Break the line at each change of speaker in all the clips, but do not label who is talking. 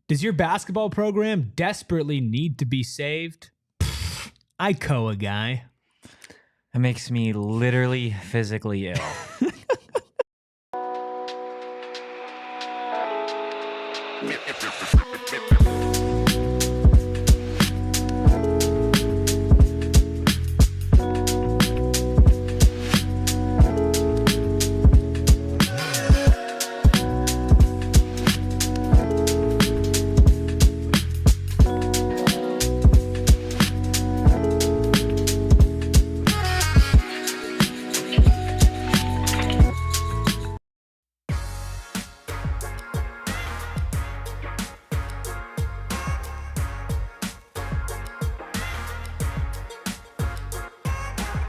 Does your basketball program desperately need to be saved? I Koa guy.
That makes me literally physically ill.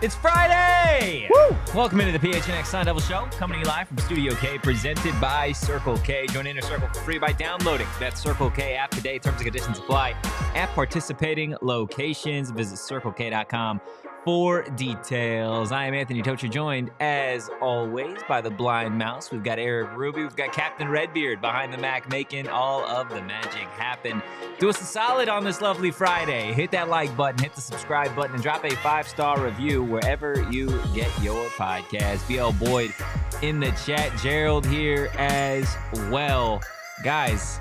It's Friday!
Woo!
Welcome into the PHNX Sun Devils show, coming to you live from Studio K, presented by Circle K. Join Inner Circle for free by downloading that Circle K app today. Terms and conditions apply at participating locations. Visit CircleK.com for details. I am Anthony Totri, joined as always by the blind mouse. We've got Erik Ruby. We've got Captain Redbeard behind the Mac, making all of the magic happen. Do us a solid on this lovely Friday. Hit that like button, hit the subscribe button, and drop a 5-star review wherever you get your podcast. BL Boyd in the chat. Gerald here as well. Guys,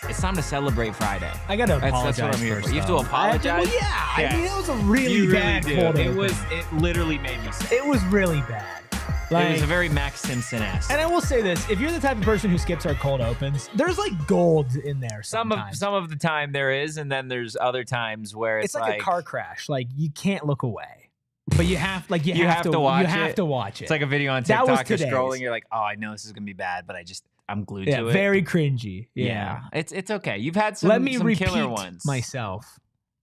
it's time to celebrate Friday.
I gotta apologize.
That's what I'm here for. You have to
though.
apologize?
I mean, it was a really
You
bad
really do.
cold open.
It literally made me sick.
It was really bad.
It was a very Max Simpson-esque.
And I will say this, if you're the type of person who skips our cold opens, there's like gold in there
Some
sometimes.
of the time there is, and then there's other times where
It's like a car crash. Like, you can't look away. But you have to watch
You
it.
have to watch It's like a video on
That was
TikTok. You're
today's.
scrolling. You're like, oh, I know this is gonna be bad, but I'm glued
Yeah,
to it.
very cringy.
Yeah, it's okay. You've had some.
Let me
some
repeat
killer ones.
myself.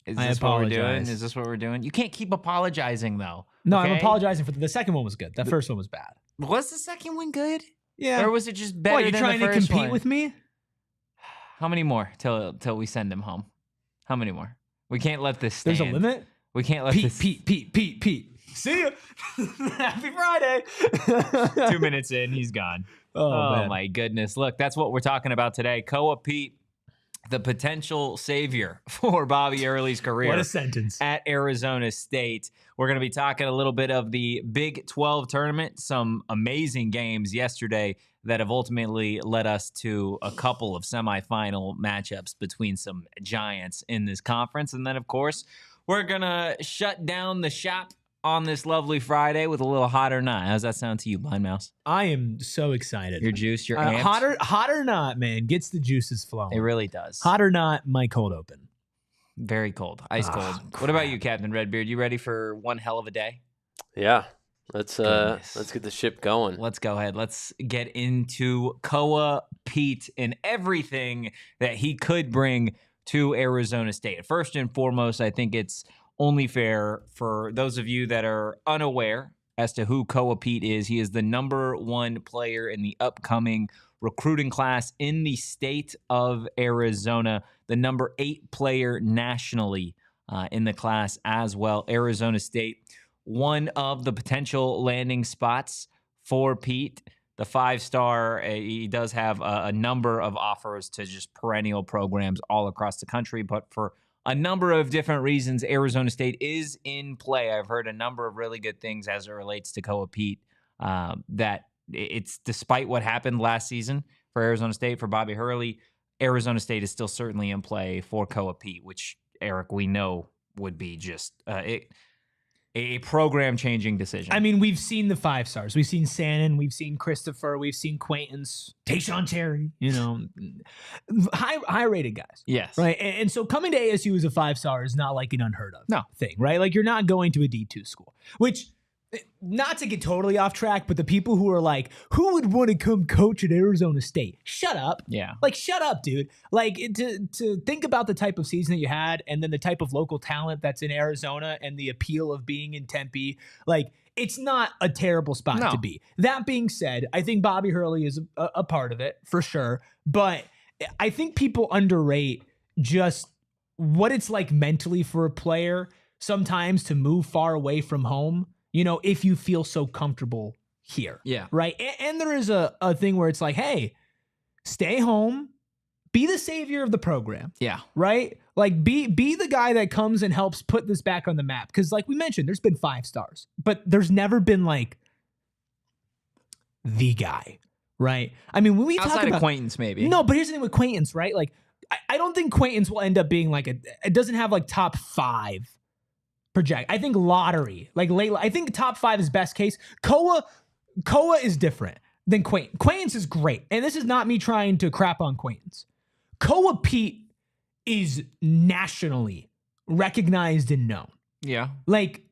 Is
I
this what we're doing?
apologize.
Is this what we're doing? You can't keep apologizing though.
No,
okay?
I'm apologizing for the second one was good. The first one was bad.
Was the second one good?
Yeah.
Or was it just better
What, you're
than
trying
the
to
first
compete
one?
with me?
How many more till we send him home? How many more? We can't let this stand.
There's a limit?
We can't let this.
Pete. See ya. Happy Friday.
2 minutes in, he's gone.
Oh, man.
My goodness. Look, that's what we're talking about today. Koa Peat, the potential savior for Bobby Hurley's career.
What a sentence.
At Arizona State. We're going to be talking a little bit of the Big 12 tournament, some amazing games yesterday that have ultimately led us to a couple of semifinal matchups between some giants in this conference. And then, of course, we're going to shut down the shop on this lovely Friday with a little hot or not. How's that sound to you, Blind Mouse?
I am so excited.
Your juice, your amped?
Hot or not, man, gets the juices flowing.
It really does.
Hot or not, my cold open.
Very cold. Ice cold. What about you, Captain Redbeard? You ready for one hell of a day?
Yeah. Let's
Goodness.
get the ship going.
Let's go ahead. Let's get into Koa Peat and everything that he could bring to Arizona State. First and foremost, I think it's only fair for those of you that are unaware as to who Koa Peat is. He is the #1 player in the upcoming recruiting class in the state of Arizona, the #8 player nationally in the class as well. Arizona State, one of the potential landing spots for Pete. The 5-star, he does have a number of offers to just perennial programs all across the country, but for a number of different reasons, Arizona State is in play. I've heard a number of really good things as it relates to Koa Peat, that it's despite what happened last season for Arizona State, for Bobby Hurley, Arizona State is still certainly in play for Koa Peat, which, Erik, we know would be just a program-changing decision.
I mean, we've seen the 5-stars. We've seen Sannon. We've seen Christopher. We've seen Quaintance, Tayshaun Cherry, high-rated guys.
Yes.
Right? And so coming to ASU as a 5-star is not like an unheard of thing, right? Like, you're not going to a D2 school, which, not to get totally off track, but the people who are like, who would want to come coach at Arizona State? Shut up.
Yeah.
Like, shut up, dude. Like, to think about the type of season that you had and then the type of local talent that's in Arizona and the appeal of being in Tempe, like, it's not a terrible spot to be. That being said, I think Bobby Hurley is a part of it, for sure. But I think people underrate just what it's like mentally for a player sometimes to move far away from home, if you feel so comfortable here.
Yeah.
Right. And there is a thing where it's like, hey, stay home, be the savior of the program.
Yeah.
Right? Like be the guy that comes and helps put this back on the map. Because like we mentioned, there's been 5 stars, but there's never been like the guy, right? I mean, when we talk
Outside
about
of Quaintance, maybe.
No, but here's the thing with Quaintance, right? Like I don't think Quaintance will end up being like it doesn't have like top 5 project. I think lottery, like late, I think top 5 is best case. Koa is different than Quaintance. Quaintance is great. And this is not me trying to crap on Quaintance. Koa Peat is nationally recognized and known.
Yeah.
Like,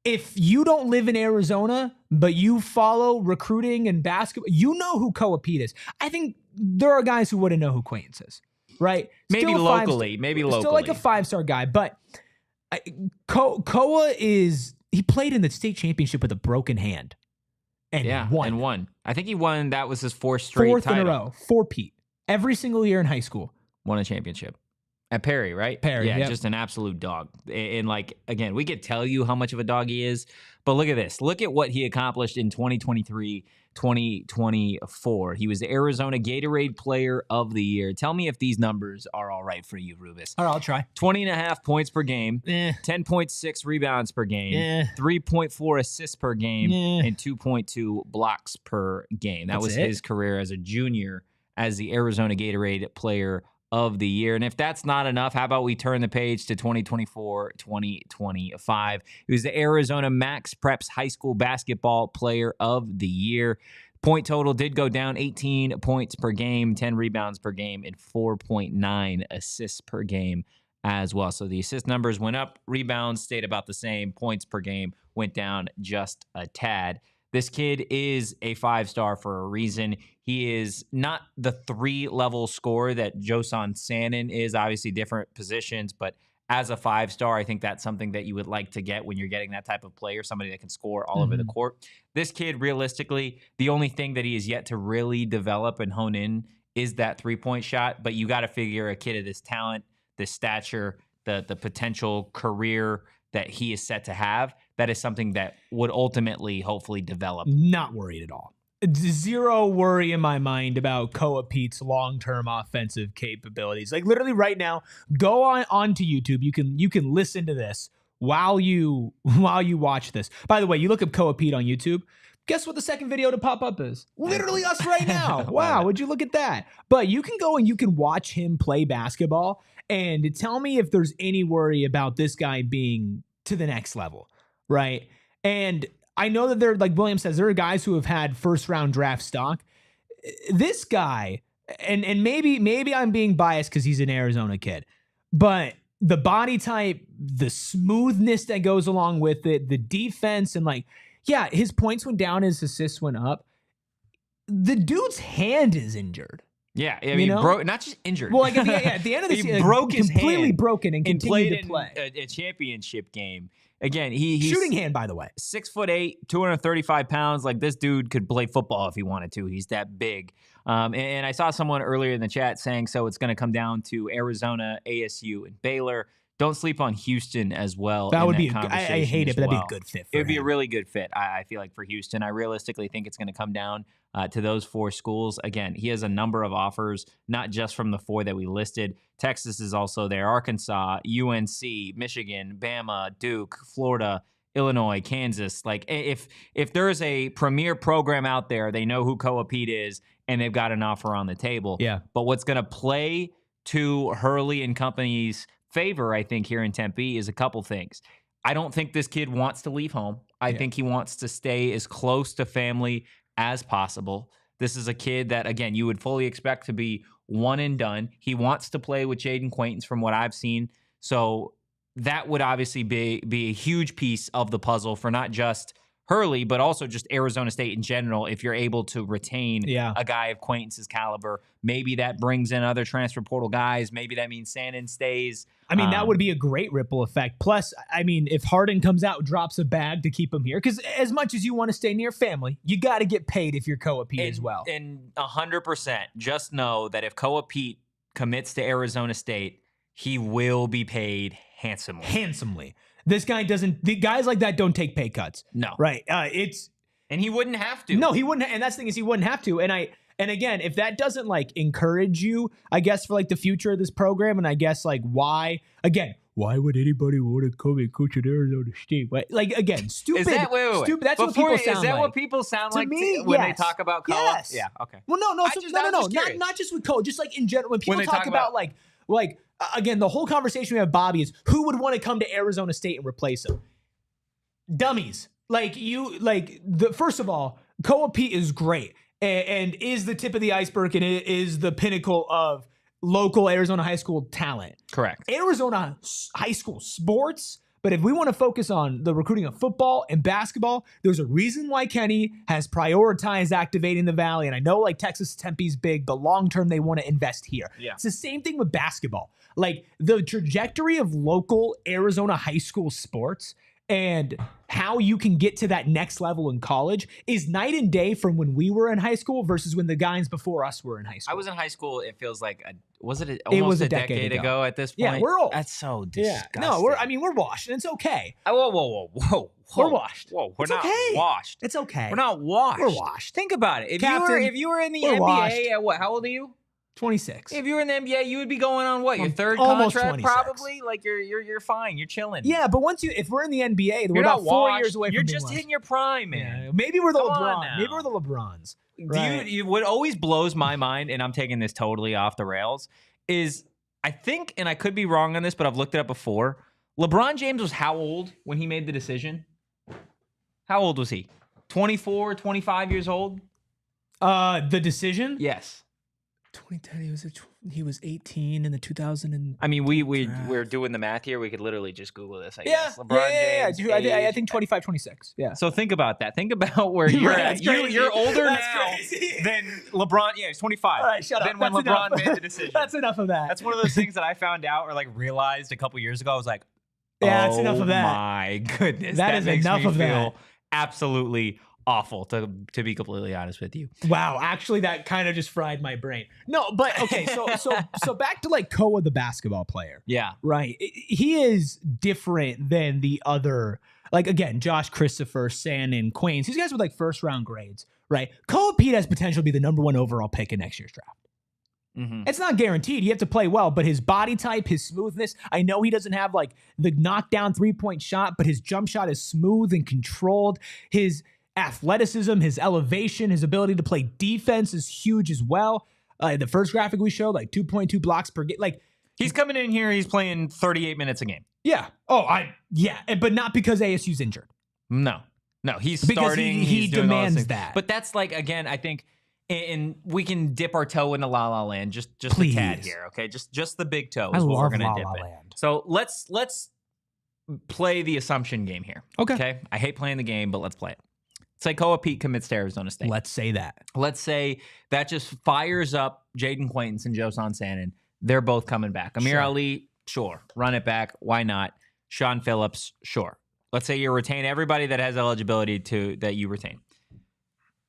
if you don't live in Arizona, but you follow recruiting and basketball, you know who Koa Peat is. I think there are guys who wouldn't know who Quaintance is, right?
Maybe locally. Still
like a 5-star guy, but Koa he played in the state championship with a broken hand and won.
I think he won. That was his 4th straight title.
In a row for Pete. Every single year in high school.
Won a championship. At Perry, right?
Perry,
yeah.
Yep.
Just an absolute dog. And like, again, we could tell you how much of a dog he is, but look at this. Look at what he accomplished in 2023, 2024. He was the Arizona Gatorade Player of the Year. Tell me if these numbers are all right for you, Rubis.
All right, I'll try.
20.5 points per game, 10.6 rebounds per game, 3.4 assists per game, and 2.2 blocks per game. That was his career as a junior as the Arizona Gatorade Player of the Year. And if that's not enough, how about we turn the page to 2024, 2025? He was the Arizona Max Preps High School Basketball Player of the Year. Point total did go down, 18 points per game, 10 rebounds per game, and 4.9 assists per game as well. So the assist numbers went up, rebounds stayed about the same, points per game went down just a tad. This kid is a 5-star for a reason. He is not the 3-level scorer that Josan Sanin is, obviously different positions, but as a 5-star, I think that's something that you would like to get when you're getting that type of player, somebody that can score all over the court. This kid, realistically, the only thing that he has yet to really develop and hone in is that 3-point shot, but you got to figure a kid of this talent, this stature, the potential career that he is set to have, that is something that would ultimately, hopefully, develop.
Not worried at all. Zero worry in my mind about Koa Peat's long-term offensive capabilities. Like literally right now, go onto YouTube. You can listen to this while you watch this. By the way, you look up Koa Peat on YouTube. Guess what the second video to pop up is? Literally us right now. Wow, would you look at that? But you can go and you can watch him play basketball and tell me if there's any worry about this guy being to the next level, right? And I know that like William says, there are guys who have had 1st-round draft stock. This guy, and maybe I'm being biased because he's an Arizona kid, but the body type, the smoothness that goes along with it, the defense, and like, yeah, his points went down, his assists went up. The dude's hand is injured.
Yeah, I mean, not just injured.
Well, like at the end of the season,
broke his
completely
hand
broken and continued to play
a championship game. Again, he's
shooting hand, by the way.
6'8", 235 pounds. Like this dude could play football if he wanted to. He's that big. And I saw someone earlier in the chat saying, so it's going to come down to Arizona, ASU, and Baylor. Don't sleep on Houston as well.
That would be. I hate it, but that'd be a good fit.
It would be a really good fit. I feel like for Houston, I realistically think it's going to come down to those 4 schools. Again, he has a number of offers, not just from the 4 that we listed. Texas is also there. Arkansas, UNC, Michigan, Bama, Duke, Florida, Illinois, Kansas. Like if there's a premier program out there, they know who Koa Peat is, and they've got an offer on the table.
Yeah.
But what's going to play to Hurley and company's favor, I think, here in Tempe is a couple things. I don't think this kid wants to leave home. I think he wants to stay as close to family as possible. This is a kid that, again, you would fully expect to be one and done. He wants to play with Jaden Quaintance from what I've seen. So that would obviously be a huge piece of the puzzle for not just Hurley, but also just Arizona State in general. If you're able to retain a guy of Quaintance's caliber, maybe that brings in other transfer portal guys. Maybe that means Sanin stays.
I mean, that would be a great ripple effect. Plus, I mean, if Harden comes out, drops a bag to keep him here, because as much as you want to stay near family, you got to get paid if you're Koa Peat as well.
And 100%, just know that if Koa Peat commits to Arizona State, he will be paid handsomely.
Handsomely. This guy doesn't. The guys like that don't take pay cuts.
No.
Right.
And he wouldn't have to.
No, he wouldn't. And that's the thing is, he wouldn't have to. And And again, if that doesn't like encourage you, I guess for like the future of this program, and I guess like why would anybody want to come and coach at Arizona State? Like again, stupid.
Is that, wait.
Stupid. That's what people sound like.
Is that what people sound
To
like
me,
when
yes.
they talk about Koa?
Yes.
Yeah. Okay.
Well, no, not just with Koa, just like in general. When people talk about like again, the whole conversation we have, Bobby, is who would want to come to Arizona State and replace him? Dummies. First of all, Koa Peat is great and is the tip of the iceberg and it is the pinnacle of local Arizona high school talent.
Correct.
Arizona high school sports. But if we want to focus on the recruiting of football and basketball, there's a reason why Kenny has prioritized activating the Valley. And I know like Texas Tempe's big, but long-term they want to invest here.
Yeah.
It's the same thing with basketball. Like the trajectory of local Arizona high school sports and how you can get to that next level in college is night and day from when we were in high school versus when the guys before us were in high school.
I was in high school. It feels like almost
a decade
ago at this point.
Yeah, we're old.
That's so disgusting.
Yeah. No, we're washed, and it's okay.
Whoa.
We're washed.
Whoa, we're
It's
not
okay.
washed.
It's okay.
We're not washed.
We're washed.
Think about it.
Captain,
if you were in the
we're
NBA
washed.
at what? How old are you?
26.
If you were in the NBA, you would be going on what? Your third
almost
contract,
26.
probably. Like you're fine. You're chilling.
Yeah, but if we're in the NBA, we're
You're
about
not
4
washed.
years away
You're
from
just hitting your prime, man.
Yeah, maybe we're the
Come on
LeBron.
now.
Maybe we're the LeBrons.
What always blows my mind, and I'm taking this totally off the rails, is I think, and I could be wrong on this, but I've looked it up before. LeBron James was how old when he made the decision? How old was he? 24, 25 years old?
The decision?
Yes.
2010, he was 18 in the 2000 and
I mean, we're doing the math here. We could literally just Google this, I guess. LeBron James.
Dude, I think 25, 26. Yeah.
So think about that. Think about where you're at. You're older now
crazy.
than LeBron. Yeah, he's 25.
All right, shut up.
Then when
That's
LeBron
enough.
made the decision.
That's enough of that.
That's one of those things that I found out or like realized a couple years ago. I was like,
yeah, that's enough of that.
My goodness.
That is
makes
enough
me
of
feel
that.
Absolutely awful, to be completely honest with you.
Wow, actually that kind of just fried my brain. No, but okay, so back to like Koa the basketball player.
Yeah.
Right. He is different than the other, like again, Josh Christopher, Sandin, Quains. These guys with like first round grades, right? Koa Peat has potential to be the number 1 overall pick in next year's draft.
Mm-hmm.
It's not guaranteed. You have to play well, but his body type, his smoothness, I know he doesn't have like the knockdown 3-point shot, but his jump shot is smooth and controlled. His athleticism, his elevation, his ability to play defense is huge as well. The first graphic we showed, like 2.2 blocks per game. Like
he's coming in here, he's playing 38 minutes a game.
Yeah. But not because ASU's injured.
No, he's
because
starting.
He
he's doing all those
demands
things.
that.
But that's like, again, I think, and we can dip our toe into La La Land, just
Please.
a tad here, okay? Just the big toe
I
is what we're
love
gonna
La
dip
La
in.
Land.
So let's play the assumption game here. Okay. I hate playing the game, but let's play it. Say Koa Peat commits to Arizona State.
Let's say that.
Let's say that just fires up Jaden Quaintance and Josan Sandin. They're both coming back. Amir
Sure.
Ali, sure. Run it back. Why not? Sean Phillips, sure. Let's say you retain everybody that has eligibility that you retain.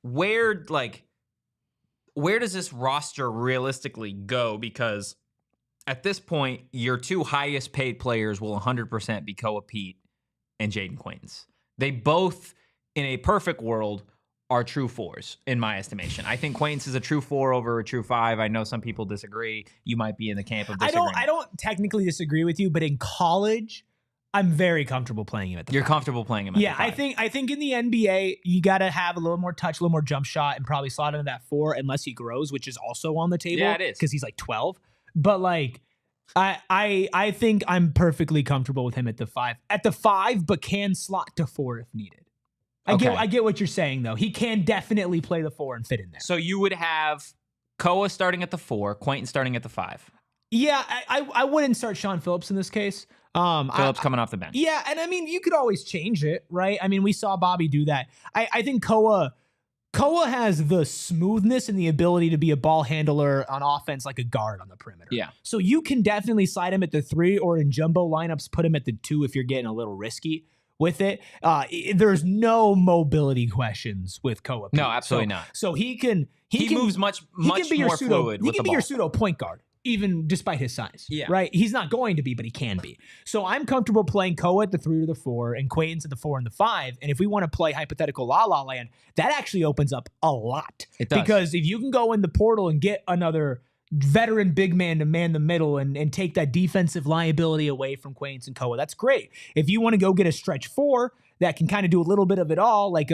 Where does this roster realistically go? Because at this point, your 2 highest paid players will 100% be Koa Peat and Jaden Quaintance. They both, in a perfect world, are true 4s, in my estimation. I think Quaintance is a true 4 over a true 5. I know some people disagree. You might be in the camp of disagreement.
I don't technically disagree with you, but in college, I'm very comfortable playing him at the
You're
5.
comfortable playing him at the 5.
I think in the NBA, you got to have a little more touch, a little more jump shot, and probably slot into that 4 unless he grows, which is also on the table.
Yeah, it is.
Because he's like 12. But like, I think I'm perfectly comfortable with him at the 5. At the 5, but can slot to 4 if needed. I get what you're saying, though. He can definitely play the 4 and fit in there.
So you would have Koa starting at the 4, Quaintance starting at the 5.
Yeah, I wouldn't start Sean Phillips in this case.
Phillips coming off the bench.
Yeah, and I mean, you could always change it, right? I mean, we saw Bobby do that. I think Koa has the smoothness and the ability to be a ball handler on offense like a guard on the perimeter.
Yeah.
So you can definitely slide him at the 3 or in jumbo lineups, put him at the 2 if you're getting a little risky with it. There's no mobility questions with Koa Peat.
No, absolutely not.
So he
moves much
be
more fluid.
He can be your pseudo point guard. even despite his size.
Yeah.
Right? He's not going to be, but he can be. So I'm comfortable playing Koa at the 3 or the 4 and Quaintance at the 4 and the 5. And if we want to play hypothetical La La Land, that actually opens up a lot.
It does.
Because if you can go in the portal and get another veteran big man to man the middle and take that defensive liability away from Quaintance and Koa, that's great. If you want to go get a stretch 4 that can kind of do a little bit of it all, like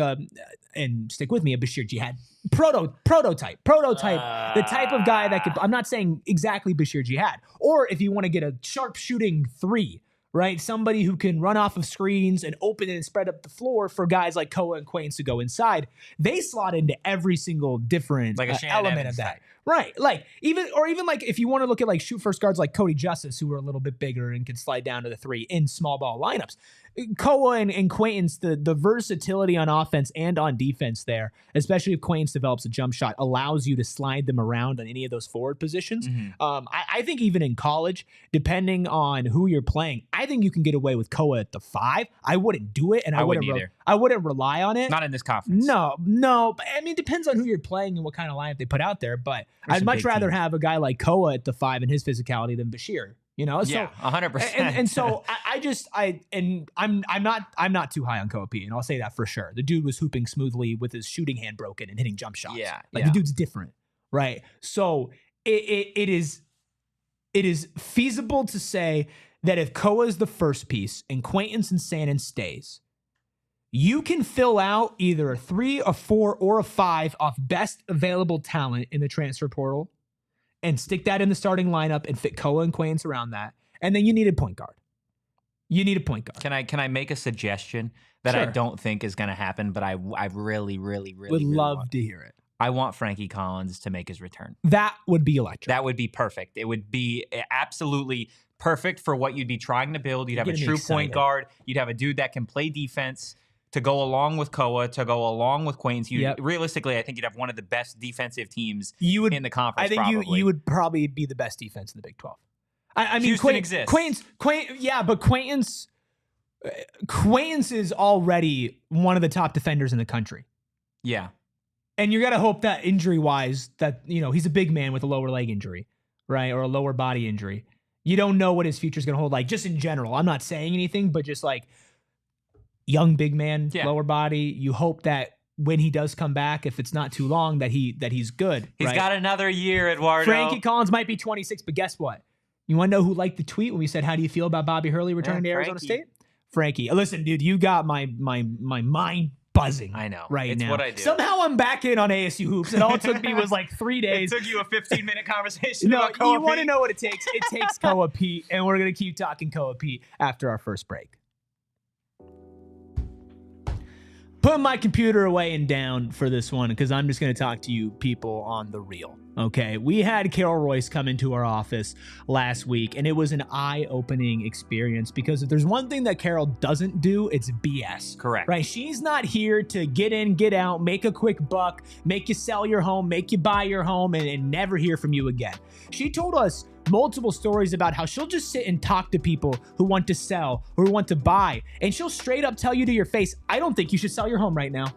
and stick with me, a Bashir Jihad prototype, the type of guy that could, I'm not saying exactly Bashir Jihad, or if you want to get a sharpshooting 3, right? Somebody who can run off of screens and open it and spread up the floor for guys like Koa and Quaintance to go inside. They slot into every single different
like a
element
Evans
of that.
type.
Right. Like even like if you want to look at like shoot first guards like Cody Justice, who are a little bit bigger and can slide down to the 3 in small ball lineups. Koa and Quaintance, the versatility on offense and on defense there, especially if Quaintance develops a jump shot, allows you to slide them around on any of those forward positions. I think even in college, depending on who you're playing, I think you can get away with Koa at the 5. I wouldn't do it, and I wouldn't rely on it.
Not in this conference.
No. But, I mean, it depends on who you're playing and what kind of lineup they put out there. But I'd much rather have a guy like Koa at the 5 and his physicality than Bashir. You know,
yeah, 100%.
And so I'm not too high on Koa Peat, and I'll say that for sure. The dude was hooping smoothly with his shooting hand broken and hitting jump shots. The dude's different, right? So it is feasible to say that if Koa is the first piece and Quaintance and Sandin stays, you can fill out either a 3, a 4, or a 5 off best available talent in the transfer portal and stick that in the starting lineup and fit Koa and Quaintance around that. And then you need a point guard. Can I
make a suggestion that I don't think is going to happen, but I really
would love to hear it.
I want Frankie Collins to make his return.
That would be electric.
That would be perfect. It would be absolutely perfect for what you'd be trying to build. You'd have a true point guard. You'd have a dude that can play defense to go along with Koa, to go along with Quaintance. Realistically, I think you'd have one of the best defensive teams in the conference.
I think you would probably be the best defense in the Big 12. I mean,
Houston exists.
But Quaintance is already one of the top defenders in the country.
Yeah.
And you got to hope that injury-wise, that, you know, he's a big man with a lower leg injury, right? Or a lower body injury. You don't know what his future's going to hold, like, just in general. I'm not saying anything, but just like young big man, lower body. You hope that when he does come back, if it's not too long, that he's good.
He's got another year, Eduardo.
Frankie Collins might be 26, but guess what? You want to know who liked the tweet when we said, "How do you feel about Bobby Hurley returning to Arizona State?" Frankie. Listen, dude, you got my mind buzzing.
I know.
It's now.
What I do.
Somehow I'm back in on ASU hoops, and all it took me was like 3 days.
It took you a 15-minute conversation
no,
about Koa
you want to
Peat?
know what it takes? It takes Koa Peat, and we're going to keep talking Koa Peat after our first break. Putting my computer away and down for this one because I'm just going to talk to you people on the real. Okay, we had Carol Royce come into our office last week, and it was an eye-opening experience because if there's one thing that Carol doesn't do, it's BS.
Correct.
Right? She's not here to get in, get out, make a quick buck, make you sell your home, make you buy your home, and never hear from you again. She told us multiple stories about how she'll just sit and talk to people who want to sell or who want to buy, and she'll straight up tell you to your face, "I don't think you should sell your home right now."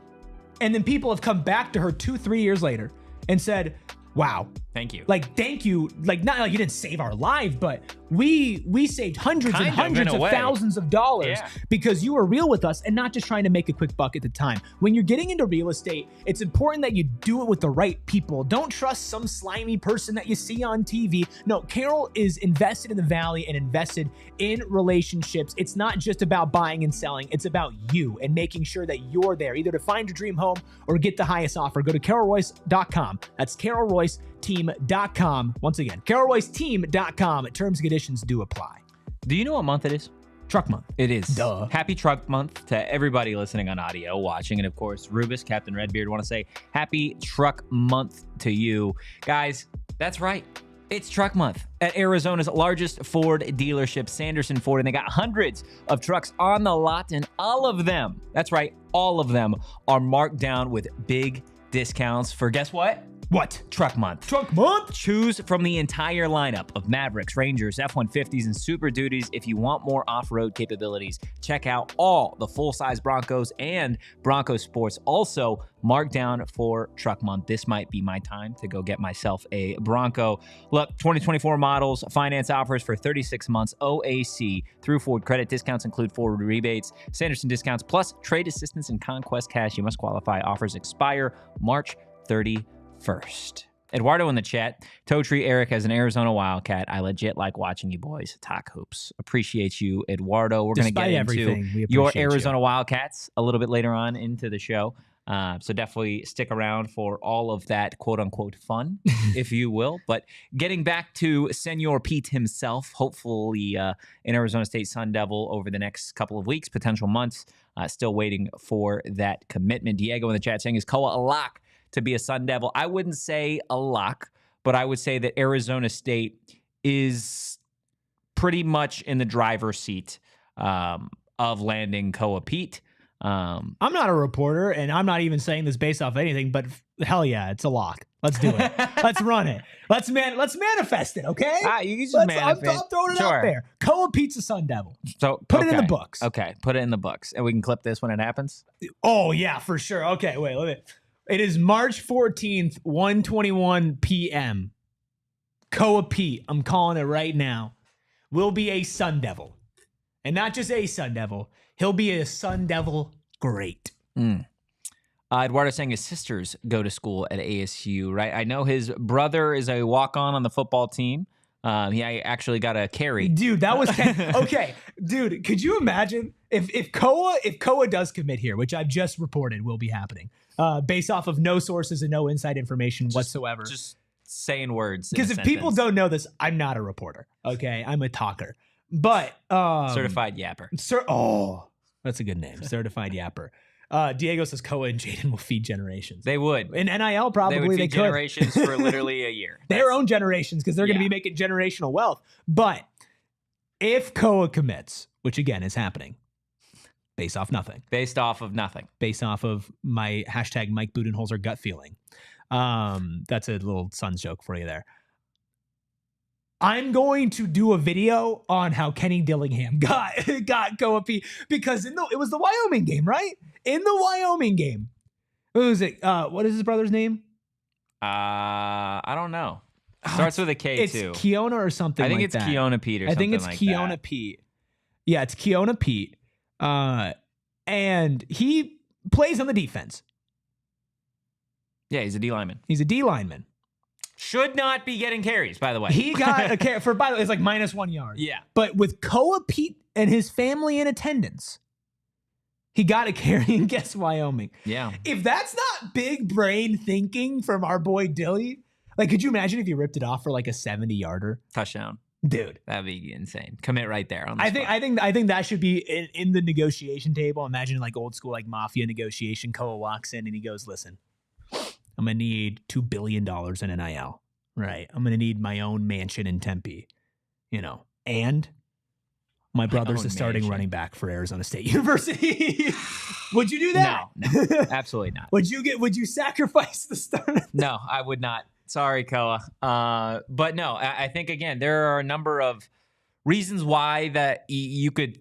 And then people have come back to her 2-3 years later and said, "Wow,
thank you."
Like, thank you. Like, not like you didn't save our life, but we saved hundreds and hundreds of thousands of dollars because you were real with us and not just trying to make a quick buck at the time. When you're getting into real estate, it's important that you do it with the right people. Don't trust some slimy person that you see on TV. No, Carol is invested in the Valley and invested in relationships. It's not just about buying and selling. It's about you and making sure that you're there, either to find your dream home or get the highest offer. Go to carolroyce.com. That's carolroyceteam.com. Once again, carolroyceteam.com. Terms and conditions do apply.
Do you know what month it is?
Truck month.
It is.
Duh.
Happy Truck Month to everybody listening on audio, watching, and of course, Rubus, Captain Redbeard, want to say Happy Truck Month to you. Guys, that's right. It's Truck Month at Arizona's largest Ford dealership, Sanderson Ford, and they got hundreds of trucks on the lot, and all of them, that's right, all of them are marked down with big discounts for, guess what? What? Truck Month.
Truck Month?
Choose from the entire lineup of Mavericks, Rangers, F-150s, and Super Duties. If you want more off-road capabilities, check out all the full-size Broncos and Bronco Sports. Also, mark down for Truck Month. This might be my time to go get myself a Bronco. Look, 2024 models, finance offers for 36 months, OAC through Ford credit. Discounts include forward rebates, Sanderson discounts, plus trade assistance and Conquest cash. You must qualify. Offers expire March 31st. Eduardo in the chat. Totri, Erik, as an Arizona Wildcat, I legit like watching you boys talk hoops. Appreciate you, Eduardo. We're going to get into your Arizona Wildcats a little bit later on into the show. So definitely stick around for all of that quote-unquote fun, if you will. But getting back to Senor Pete himself, hopefully an Arizona State Sun Devil over the next couple of weeks, potential months. Still waiting for that commitment. Diego in the chat saying, is Koa a lock to be a Sun Devil? I wouldn't say a lock, but I would say that Arizona State is pretty much in the driver's seat of landing Koa Peat.
I'm not a reporter, and I'm not even saying this based off anything, but hell yeah, it's a lock. Let's do it. Let's run it. Let's manifest it, okay?
You can just manifest.
I'm throwing it out there. Koa Peat's a Sun Devil.
So
put it in the books.
Okay, put it in the books, and we can clip this when it happens.
Oh yeah, for sure. Okay, wait. It is March 14th, 1:21 p.m. Koa Peat, I'm calling it right now, will be a Sun Devil. And not just a Sun Devil, he'll be a Sun Devil great.
Eduardo saying his sisters go to school at ASU, right? I know his brother is a walk-on the football team. He actually got a carry.
Dude, that was okay. Dude, could you imagine if Koa does commit here, which I've just reported will be happening, based off of no sources and no inside information whatsoever.
Just saying words.
Because if people don't know this, I'm not a reporter. Okay, I'm a talker. But
certified yapper.
That's a good name. Certified yapper. Diego says Koa and Jaden will feed generations.
They would.
In NIL, probably
they would feed
could.
Generations for literally a year.
Their own generations, because they're going to be making generational wealth. But if Koa commits, which again is happening, based off nothing.
Based off of nothing.
Based off of my hashtag Mike Budenholzer gut feeling. That's a little Suns joke for you there. I'm going to do a video on how Kenny Dillingham got Koa Peat, because it was the Wyoming game, right? In the Wyoming game. Who is it? What is his brother's name?
I don't know. Starts with a K too.
It's Keona or something like that.
I think it's Keona Peat or something like that.
I think it's Keona Peat. Yeah, it's Keona Peat. And he plays on the defense.
Yeah, he's a D lineman.
He's a D lineman.
Should not be getting carries, by the way.
He got a carry by the way, it's like -1 yard.
Yeah.
But with Koa Peat and his family in attendance, he got a carry against Wyoming.
Yeah.
If that's not big brain thinking from our boy Dilly, like, could you imagine if you ripped it off for like a 70-yarder?
Touchdown.
Dude.
That'd be insane. Commit right there. On the
I think that should be in the negotiation table. Imagine like old school, like mafia negotiation. Koa walks in and he goes, listen, I'm going to need $2 billion in NIL, right? I'm going to need my own mansion in Tempe, and my brother's the starting running back for Arizona State University. Would you do that?
No, absolutely not.
Would you sacrifice the start?
No, I would not. Sorry, Koa. But no, I think, again, there are a number of reasons why that you could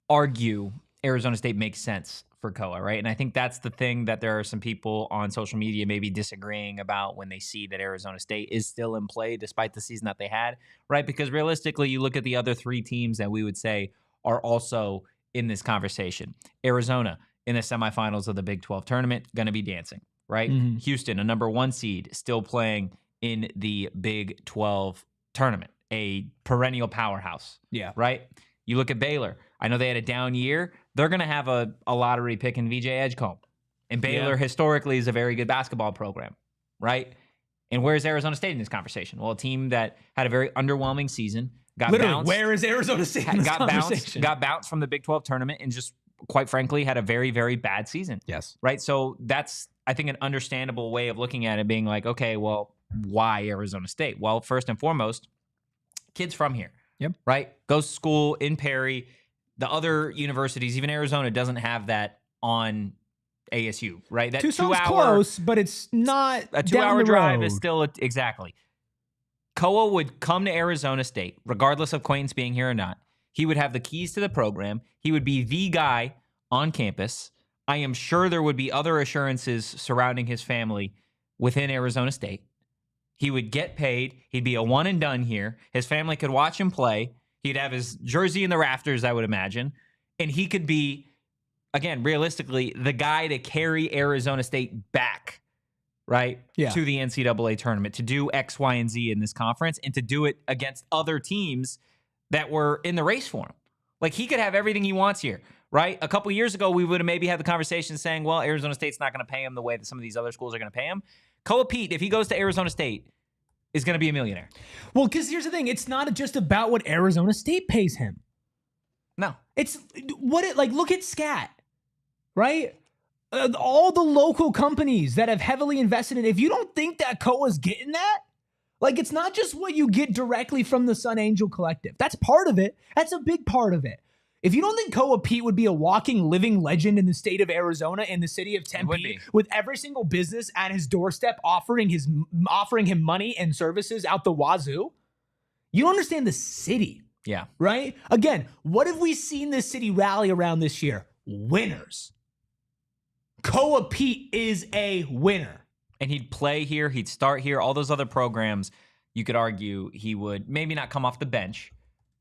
argue Arizona State makes sense for Koa, right? And I think that's the thing that there are some people on social media maybe disagreeing about when they see that Arizona State is still in play despite the season that they had, right? Because realistically, you look at the other three teams that we would say are also in this conversation. Arizona in the semifinals of the Big 12 tournament, going to be dancing, right? Mm-hmm. Houston, a number 1 seed, still playing in the Big 12 tournament, a perennial powerhouse.
Yeah.
Right? You look at Baylor. I know they had a down year. They're going to have a lottery pick in VJ Edgecombe. And Baylor historically is a very good basketball program, right? And where's Arizona State in this conversation? Well, a team that had a very underwhelming season, got bounced.
Where is Arizona State in this conversation?
Got bounced from the Big 12 tournament and just, quite frankly, had a very, very bad season.
Yes.
Right? So that's, I think, an understandable way of looking at it, being like, okay, well, why Arizona State? Well, first and foremost, kids from here.
Yep.
Right? Goes to school in Perry. The other universities, even Arizona, doesn't have that on ASU, right? That
Tucson's
2 hour
close, but it's not
a
down
2-hour
the
drive
road.
is still exactly. Koa would come to Arizona State, regardless of Quaintance being here or not. He would have the keys to the program. He would be the guy on campus. I am sure there would be other assurances surrounding his family within Arizona State. He would get paid. He'd be a one and done here. His family could watch him play. He'd have his jersey in the rafters, I would imagine. And he could be, again, realistically, the guy to carry Arizona State back, right, to the NCAA tournament, to do X, Y, and Z in this conference, and to do it against other teams that were in the race for him. Like, he could have everything he wants here, right? A couple years ago, we would have maybe had the conversation saying, well, Arizona State's not going to pay him the way that some of these other schools are going to pay him. Koa Peat, if he goes to Arizona State, is going to be a millionaire.
Well, because here's the thing. It's not just about what Arizona State pays him.
No.
It's what it, like, look at Scat, right? All the local companies that have heavily invested in, if you don't think that Koa's getting that, like, it's not just what you get directly from the Sun Angel Collective. That's part of it. That's a big part of it. If you don't think Koa Peat would be a walking, living legend in the state of Arizona, in the city of Tempe, with every single business at his doorstep offering him money and services out the wazoo, you don't understand the city.
Yeah.
Right? Again, what have we seen this city rally around this year? Winners. Koa Peat is a winner.
And he'd play here. He'd start here. All those other programs, you could argue he would maybe not come off the bench,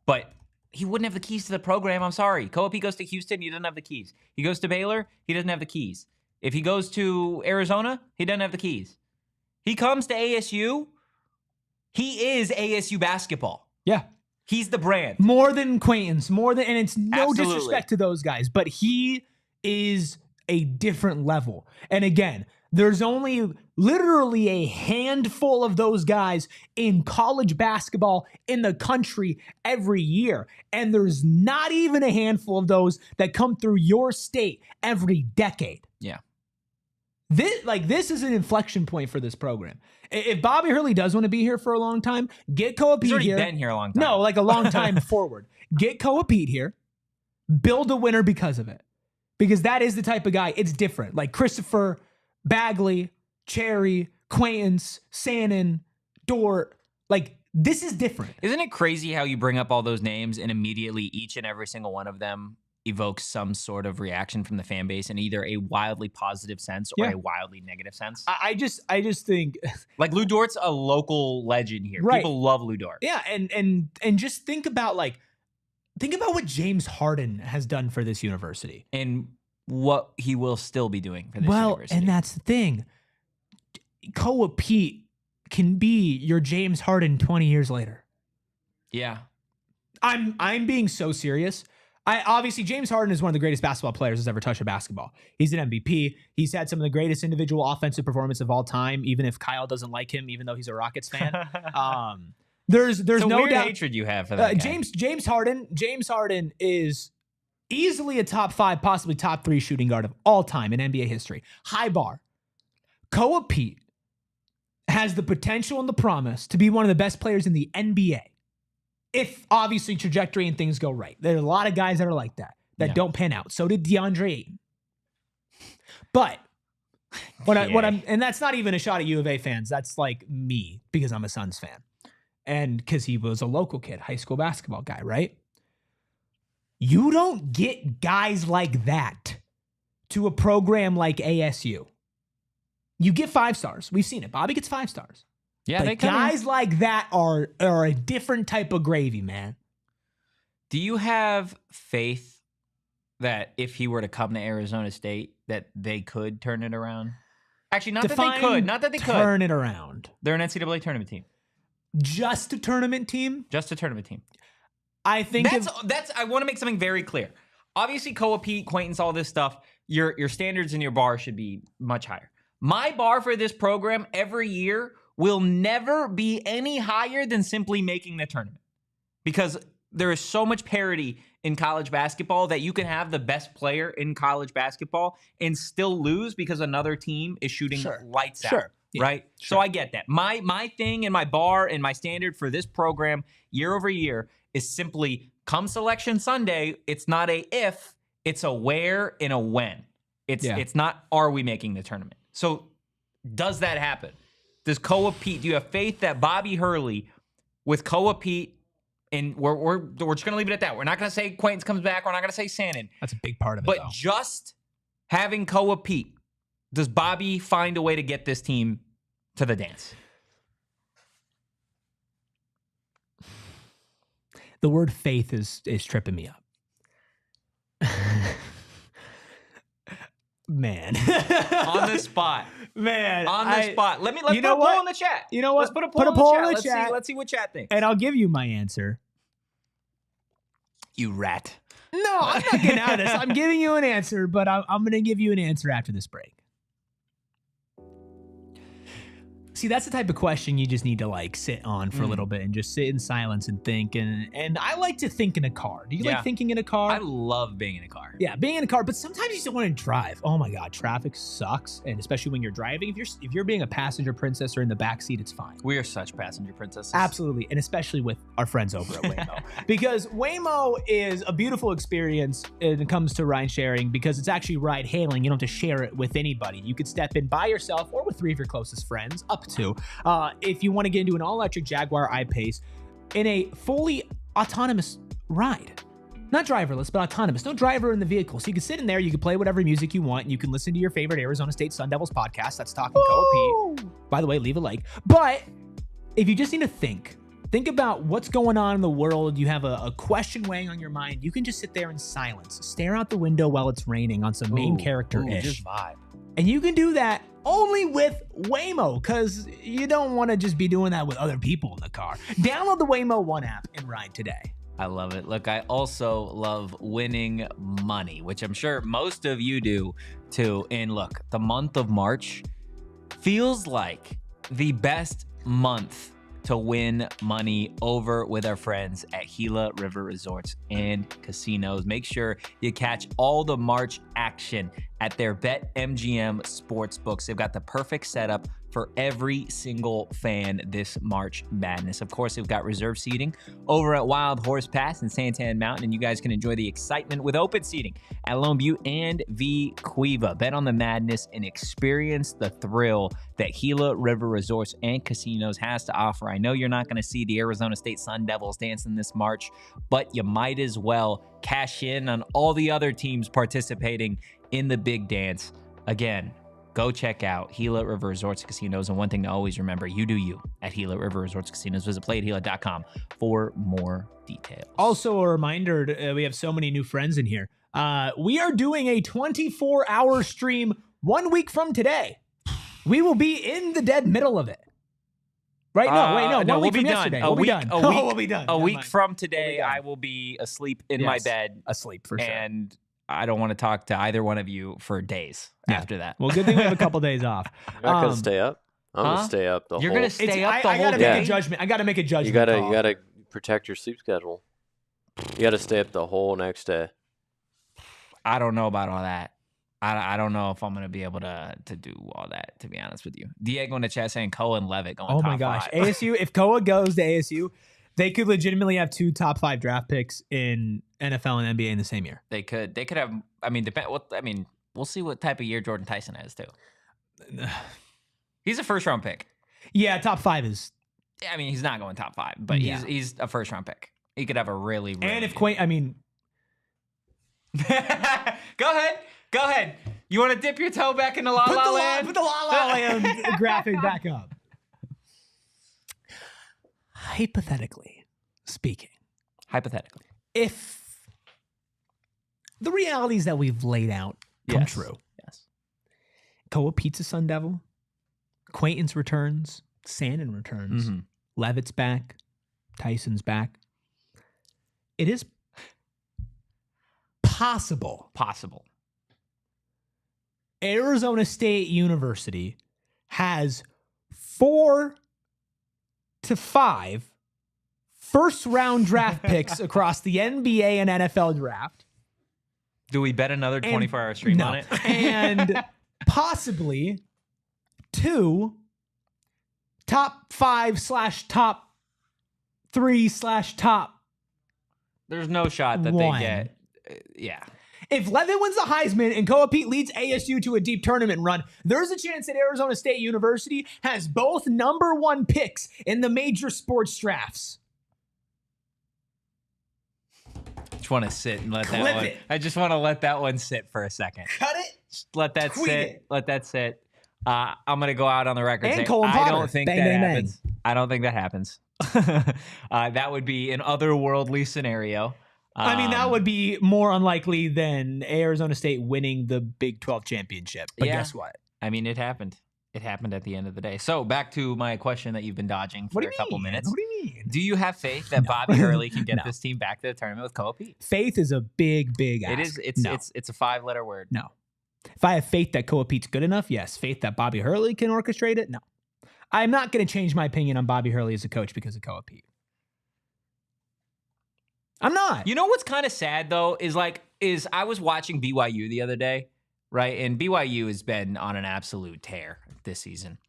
but he wouldn't have the keys to the program. I'm sorry. Koa Peat goes to Houston, he doesn't have the keys. He goes to Baylor, he doesn't have the keys. If he goes to Arizona, he doesn't have the keys. He comes to ASU, he is ASU basketball.
Yeah.
He's the brand.
More than Quaintance, and it's no disrespect to those guys, but he is a different level. And again, there's only literally a handful of those guys in college basketball in the country every year. And there's not even a handful of those that come through your state every decade.
Yeah.
This is an inflection point for this program. If Bobby Hurley does want to be here for a long time, get Koa Peat here.
He's already been here a long time.
No, like a long time forward. Get Koa Peat here. Build a winner because of it. Because that is the type of guy. It's different. Like Christopher, Bagley, Cherry, Quaintance, Sannon, Dort. Like, this is different.
Isn't it crazy how you bring up all those names and immediately each and every single one of them evokes some sort of reaction from the fan base in either a wildly positive sense or a wildly negative sense?
I just think
like Lou Dort's a local legend here.
Right.
People love Lou Dort.
Yeah, and just think about what James Harden has done for this university.
And what he will still be doing for this university.
And that's the thing. Koa Peat can be your James Harden 20 years later.
Yeah.
I'm being so serious. Obviously, James Harden is one of the greatest basketball players who's ever touched a basketball. He's an MVP. He's had some of the greatest individual offensive performance of all time, even if Kyle doesn't like him, even though he's a Rockets fan. There's
it's
no
weird
doubt
hatred you have for that guy.
James Harden is easily a top 5, possibly top 3 shooting guard of all time in NBA history. High bar. Koa Peat has the potential and the promise to be one of the best players in the NBA. If obviously trajectory and things go right. There are a lot of guys that are like that don't pan out. So did DeAndre Ayton. But and that's not even a shot at U of A fans. That's like me because I'm a Suns fan. And because he was a local kid, high school basketball guy, right? You don't get guys like that to a program like ASU. You get 5 stars. We've seen it. Bobby gets 5 stars.
Yeah,
but guys like that are a different type of gravy, man.
Do you have faith that if he were to come to Arizona State, that they could turn it around? Actually, not that they could.
Turn it around.
They're an NCAA tournament team.
Just a tournament team?
Just a tournament team.
I think
that's. I want to make something very clear. Obviously, Koa Peat, Quaintance, all this stuff. Your standards and your bar should be much higher. My bar for this program every year will never be any higher than simply making the tournament, because there is so much parity in college basketball that you can have the best player in college basketball and still lose because another team is shooting lights out.
Yeah,
right? Sure. So I get that. My thing and my bar and my standard for this program year over year is simply come Selection Sunday. It's not a if, it's a where and a when. It's not, are we making the tournament? So does that happen? Does Koa Peat, do you have faith that Bobby Hurley with Koa Peat, and we're just going to leave it at that. We're not going to say Quaintance comes back. We're not going to say Shannon.
That's a big part of it,
But
though.
just having Koa Peat, does Bobby find a way to get this team to the dance?
The word faith is tripping me up. Man.
On the spot.
Man.
On the spot. Let's put a
know
poll
what?
in the chat.
You know what?
Let's put a poll in the chat. Let's see what chat thinks.
And I'll give you my answer.
You rat.
No, I'm not getting out of this. I'm giving you an answer, but I'm going to give you an answer after this break. See, that's the type of question you just need to like sit on for a little bit and just sit in silence and think. And I like to think in a car. Do you like thinking in a car?
I love being in a car.
Yeah, being in a car, but sometimes you just don't want to drive. Oh my God, traffic sucks. And especially when you're driving, if you're being a passenger princess or in the back seat, it's fine.
We are such passenger princesses.
Absolutely. And especially with our friends over at Waymo. Because Waymo is a beautiful experience when it comes to ride sharing because it's actually ride hailing. You don't have to share it with anybody. You could step in by yourself or with 3 of your closest friends, up to, if you want to get into an all-electric Jaguar I-Pace in a fully autonomous ride. Not driverless, but autonomous. No driver in the vehicle. So you can sit in there, you can play whatever music you want, and you can listen to your favorite Arizona State Sun Devils podcast. That's Talking Koa Peat. By the way, leave a like. But if you just need to think about what's going on in the world, you have a question weighing on your mind, you can just sit there in silence, stare out the window while it's raining on some main character-ish.
Just vibe.
And you can do that only with Waymo, because you don't want to just be doing that with other people in the car. Download the Waymo One app and ride today.
I love it. Look, I also love winning money, which I'm sure most of you do too. And look, the month of March feels like the best month to win money over with our friends at Gila River Resorts and Casinos. Make sure you catch all the March action at their BetMGM Sportsbooks. They've got the perfect setup for every single fan this March Madness. Of course, they've got reserve seating over at Wild Horse Pass and Santan Mountain, and you guys can enjoy the excitement with open seating at Lone Butte and V Cueva. Bet on the madness and experience the thrill that Gila River Resorts and Casinos has to offer. I know you're not going to see the Arizona State Sun Devils dancing this March, but you might as well cash in on all the other teams participating in the big dance. Again, go check out Gila River Resorts Casinos. And one thing to always remember, you do you at Gila River Resorts Casinos. Visit playatgila.com for more details.
Also, a reminder, we have so many new friends in here. We are doing a 24-hour stream 1 week from today. We will be in the dead middle of it. Right? No, 1 week from yesterday. We'll be done. We'll be done.
A week from today, I will be asleep in my bed.
Asleep, for sure.
And I don't want to talk to either one of you for days after that.
Well, good thing we have a couple days off.
You're not going to stay up? I'm going to stay up the whole...
You're going to stay up the whole day?
I got to make a judgment. I got to make a judgment
You got to protect your sleep schedule. You got to stay up the whole next day.
I don't know about all that. I don't know if I'm going to be able to do all that, to be honest with you. Diego in the chat saying Koa and Levitt going top 5.
Oh, my gosh. ASU, if Koa goes to ASU, they could legitimately have 2 top 5 draft picks in NFL and NBA in the same year.
They could have, we'll see what type of year Jordan Tyson has, too. He's a first-round pick.
Yeah, top 5 is...
I mean, he's not going top 5, but he's a first-round pick. He could have a really, really...
And if Quaint,
Go ahead. You want to dip your toe back in the La La Land?
Put the La La Land graphic back up. Hypothetically speaking. If the realities that we've laid out come true.
Yes.
Koa Peat's Sun Devil. Quaintance returns. Sandin returns.
Mm-hmm.
Levitt's back. Tyson's back. It is possible. Arizona State University has 4 to 5 first-round draft picks across the NBA and NFL draft.
Do we bet another 24-hour stream on it?
And possibly 2 top 5/top 3/top.
There's no shot that
1.
they get. Yeah.
If Levin wins the Heisman and Koa Peat leads ASU to a deep tournament run, there's a chance that Arizona State University has both number 1 picks in the major sports drafts.
Just want to sit and let that one. I just want to let that one sit for a second.
Cut it.
Just let that
Tweet
sit.
it.
Let that sit. I'm gonna go out on the record.
And
saying,
Colin Potter.
I don't think
Bang,
that
bang,
happens.
bang.
I don't think that happens. That would be an otherworldly scenario.
I mean, that would be more unlikely than Arizona State winning the Big 12 championship. But guess what?
I mean, it happened. It happened at the end of the day. So back to my question that you've been dodging for a couple minutes.
What do you mean?
Do you have faith that Bobby Hurley can get this team back to the tournament with Koa Peat?
Faith is a big, big ask.
It is. It's a 5-letter word.
No. If I have faith that Koa Peat's good enough, yes. Faith that Bobby Hurley can orchestrate it, no. I'm not going to change my opinion on Bobby Hurley as a coach because of Koa Peat. I'm not.
You know what's kind of sad though is I was watching BYU the other day, right? And BYU has been on an absolute tear this season.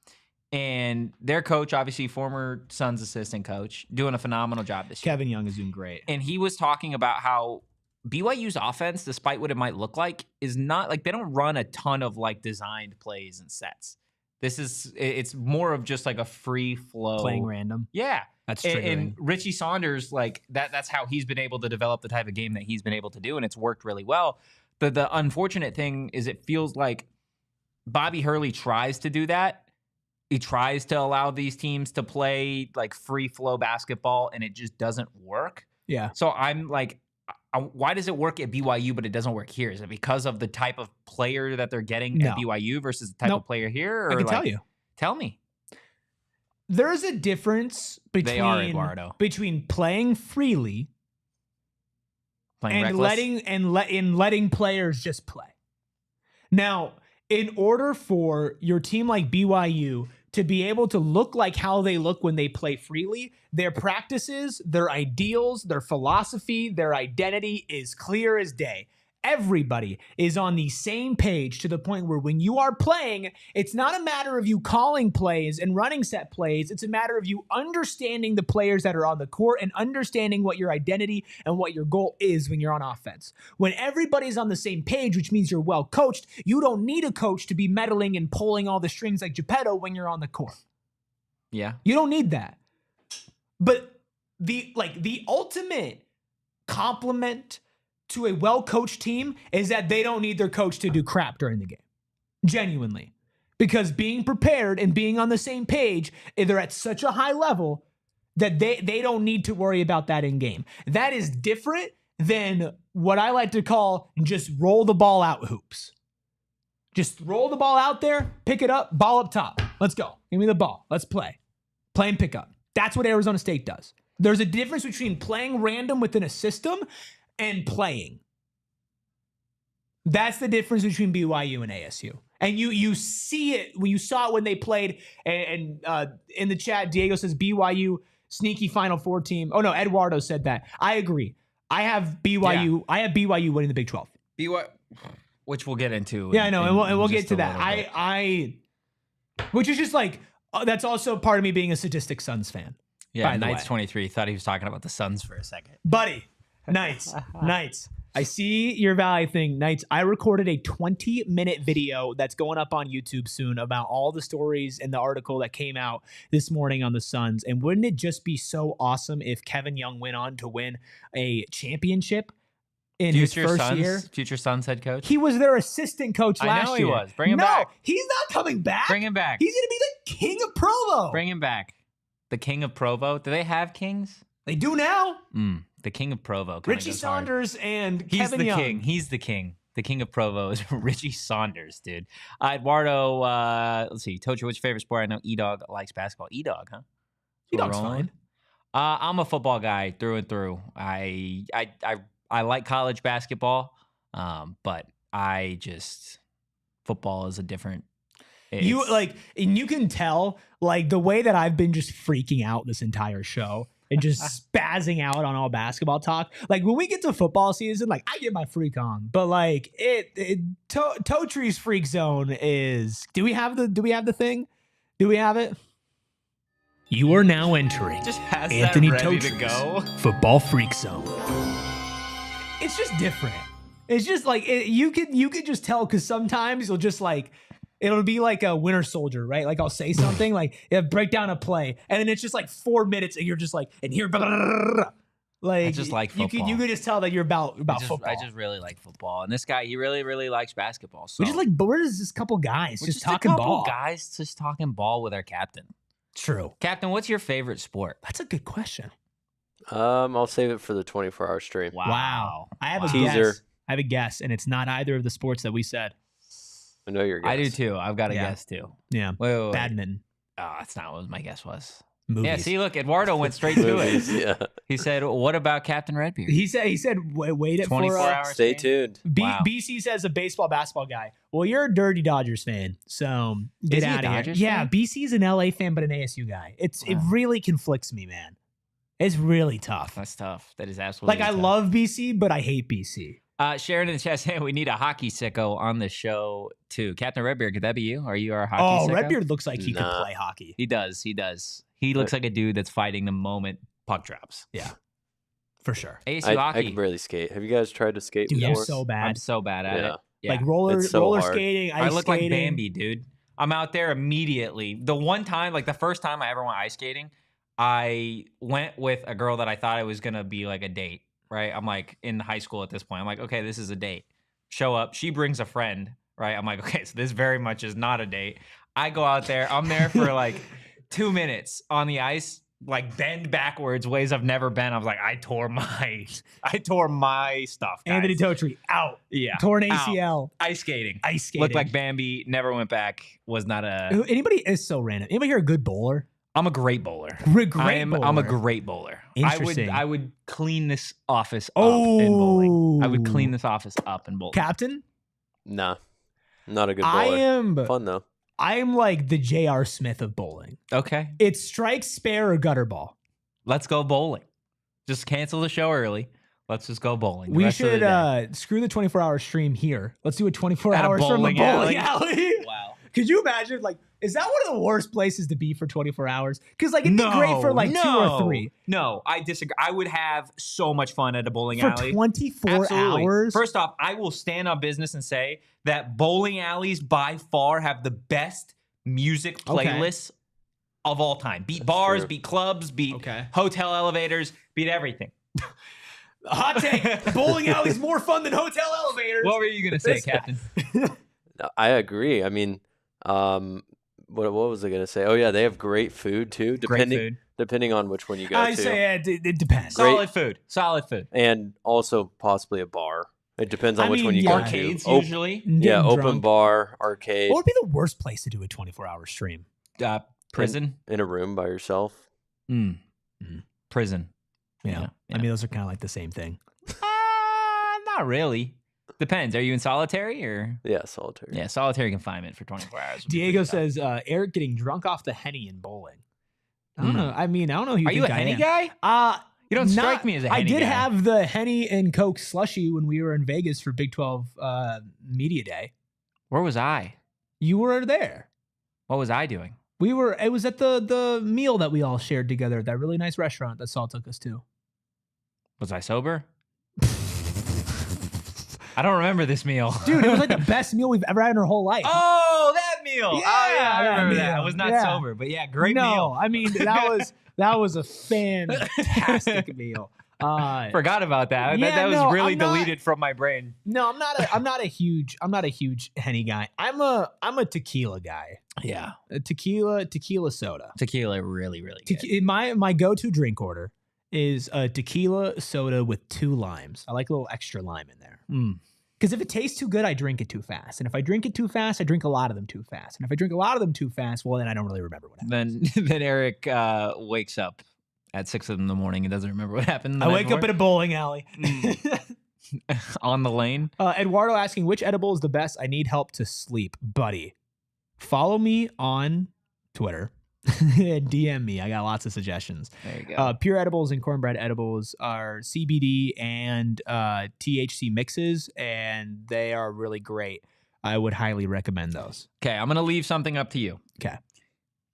And their coach, obviously former Suns assistant coach, doing a phenomenal job this year.
Kevin Young is doing great.
And he was talking about how BYU's offense, despite what it might look like, is not like they don't run a ton of like designed plays and sets. It's more of just like a free flow.
Playing random.
Yeah.
That's triggering.
And Richie Saunders, like that's how he's been able to develop the type of game that he's been able to do, and it's worked really well. The unfortunate thing is it feels like Bobby Hurley tries to do that. He tries to allow these teams to play like free flow basketball, and it just doesn't work.
Yeah.
So I'm like, why does it work at BYU, but it doesn't work here? Is it because of the type of player that they're getting at BYU versus the type of player here? Or
I can tell you.
Tell me.
There's a difference between playing freely and letting players just play. Now, in order for your team like BYU to be able to look like how they look when they play freely, their practices, their ideals, their philosophy, their identity is clear as day. Everybody is on the same page to the point where when you are playing, it's not a matter of you calling plays and running set plays. It's a matter of you understanding the players that are on the court and understanding what your identity and what your goal is when you're on offense. When everybody's on the same page, which means you're well coached, you don't need a coach to be meddling and pulling all the strings like Geppetto when you're on the court.
Yeah.
You don't need that. But the ultimate compliment to a well-coached team is that they don't need their coach to do crap during the game. Genuinely. Because being prepared and being on the same page, they're at such a high level that they don't need to worry about that in game. That is different than what I like to call just roll the ball out hoops. Just roll the ball out there, pick it up, ball up top. Let's go. Give me the ball. Let's play. Play and pick up. That's what Arizona State does. There's a difference between playing random within a system and playing. That's the difference between BYU and ASU. And you see it when you saw it when they played. And in the chat, Diego says BYU sneaky Final Four team. Oh no, Eduardo said that. I agree. I have BYU. Yeah. I have BYU winning the Big 12.
Which we'll get into.
Yeah, I know, and we'll get to that. Which is just like that's also part of me being a sadistic Suns fan.
Yeah, Knights 23 thought he was talking about the Suns for a second,
buddy. Knights. I see your Valley thing, Knights. I recorded a 20-minute video that's going up on YouTube soon about all the stories and the article that came out this morning on the Suns. And wouldn't it just be so awesome if Kevin Young went on to win a championship in his first year?
Future Suns head coach?
He was their assistant coach last year.
I know he was. Bring him back.
No, he's not coming back.
Bring him back.
He's going to be the king of Provo.
Bring him back. The king of Provo. Do they have kings?
They do now.
The king of Provo.
Richie Saunders and Kevin Young.
King. He's the king. The king of Provo is Richie Saunders, dude. Eduardo, let's see. Totri, what's your favorite sport? I know E-Dog likes basketball. E-Dog, huh?
E-Dog's fine.
I'm a football guy through and through. I like college basketball, but football is a different. And you can tell like the way that I've been just freaking out this entire show. And just spazzing out on all basketball talk. Like when we get to football season, like I get my freak on, but like Totri's freak zone is. Do we have the thing? Do we have it? You are now entering Anthony Totri's football freak zone. It's just different.
It's just like you could just tell because sometimes you'll just like it'll be like a Winter Soldier, right? Like I'll say something like break down a play, and then it's just like 4 minutes, and you're just like, and here, like
I just like football.
You could just tell that you're about football.
I just really like football, and this guy he really really likes basketball. So
We just like we're just this couple guys just talking
a couple
ball.
Guys just talking ball with our captain.
True,
Captain. What's your favorite sport?
that's a good question.
I'll save it for the 24-hour stream.
Wow. I have a
Teaser.
guess. I have a guess, and it's not either of the sports that we said.
I know your guess.
I do too. I've got a
Yeah.
guess too.
Yeah,
Wait.
badminton,
Oh, that's not what my guess was.
movies.
Yeah, see, look, Eduardo went straight to
Movies,
it.
yeah.
He said, "What about Captain Redbeard?"
He said, wait it
24
for
hours.
Stay tuned.
Wow.
BC says a baseball basketball guy. Well, you're a dirty Dodgers fan, so get
Is he a
out of here.
Dodgers
Yeah,
fan?
BC's an LA fan, but an ASU guy. It
Wow.
really conflicts me, man. It's really tough.
That's tough. That is absolutely
Like I
tough.
love BC, but I hate BC.
Sharon in the chat saying we need a hockey sicko on the show too. Captain Redbeard, could that be you? Are you our hockey
Oh,
sicko?
Redbeard looks like he could
Nah.
play hockey.
He does. He looks like a dude that's fighting the moment puck drops.
Yeah, for sure.
ASU
I
hockey.
can barely skate. Have you guys tried to skate
Dude, I'm
before?
so
I'm
bad.
so bad at
Yeah.
it. Yeah.
Like roller
It's so hard.
skating,
I
ice
look like
skating.
Bambi, dude. I'm out there immediately. The one time, like the first time I ever went ice skating, I went with a girl that I thought it was gonna be like a date, right? I'm like in high school at this point. I'm like, okay, this is a date. Show up. She brings a friend, right? I'm like, okay, so this very much is not a date. I go out there. I'm there for like 2 minutes on the ice, like bend backwards ways I've never been. I was like, I tore my stuff, guys.
Anthony Totri out.
Yeah.
Torn
Out.
ACL.
Ice skating.
Ice skating.
Looked like Bambi. Never went back. Was not a.
Anybody is so random. Anybody here a good bowler?
I'm a great bowler.
Great
I'm a
bowler.
great bowler.
Interesting.
I would clean this office up in bowling. I would clean this office up in bowling.
Captain,
Nah, not a good
I
bowler.
am
Fun though.
like the J.R. Smith of bowling.
Okay,
It's strike, spare, or gutter ball.
let's go bowling. Just cancel the show early. Let's just go bowling. the
We
rest of the
should
day.
screw the 24-hour stream here. Let's do a 24
At a
hours from a
bowling
bowling
alley?
alley.
Wow.
Could you imagine? Like, is that one of the worst places to be for 24 hours? Because like it'd be great for like 2 or 3.
No, I disagree. I would have so much fun at a bowling
For
alley.
24
Absolutely.
hours.
First off, I will stand on business and say that bowling alleys by far have the best music
Okay.
playlists of all time. Beat
That's
bars,
true.
beat clubs, beat
Okay.
hotel elevators, beat everything.
Hot take. Bowling alley's more fun than hotel elevators.
What were you going to say,
This guy.
Captain?
No, I agree. I mean, what was I gonna say? Oh yeah, they have great food too. Depending on which one you go
I
to,
say it depends.
Great.
Solid food. Solid food.
and also possibly a bar. It depends on
I
which
mean,
one you
yeah.
go
Arcades
to. Op-
usually.
Getting
yeah, open
drunk.
bar, arcade,
What would be the worst place to do a 24-hour stream?
Prison.
in a room by yourself.
Mm.
Mm.
Prison.
Yeah. I mean, those are kind of like the same thing.
Not really. Depends. Are you in solitary or?
Yeah, solitary.
Yeah, solitary confinement for 24 hours. would be
Diego
pretty tough.
says, Erik getting drunk off the Henny in bowling. I don't know. I mean, I don't know who you
Are you
think
a
I
Henny
am.
guy? You don't
Not-
strike me as a Henny
I did
guy.
have the Henny and Coke slushy when we were in Vegas for Big 12 Media Day.
Where was I?
You were there.
What was I doing?
It was at the meal that we all shared together at that really nice restaurant that Saul took us to.
Was I sober? I don't remember this meal.
Dude, it was like the best meal we've ever had in our whole life.
Oh, that meal.
Yeah,
oh, yeah, I
that
remember that. I
meal.
was not
Yeah.
sober, but yeah, great
no,
meal.
I mean that was a fantastic meal.
Forgot about that.
Yeah,
that was
no,
really
I'm not-
deleted from my brain.
No, I'm not a huge Henny guy. I'm a tequila guy.
Yeah.
A tequila soda.
Tequila really, really good.
My go-to drink order is a tequila soda with 2 limes. I like a little extra lime in there.
Mm.
Because if it tastes too good, I drink it too fast. And if I drink it too fast, I drink a lot of them too fast. And if I drink a lot of them too fast, well, then I don't really remember what happened.
Then Erik wakes up at 6 in the morning and doesn't remember what happened.
I wake up in a bowling alley.
on the lane.
Eduardo asking, which edible is the best? I need help to sleep. Buddy, follow me on Twitter. And DM me. I got lots of suggestions.
There you go.
Pure edibles and cornbread edibles are CBD and THC mixes, and they are really great. I would highly recommend those.
Okay, I'm gonna leave something up to you.
Okay.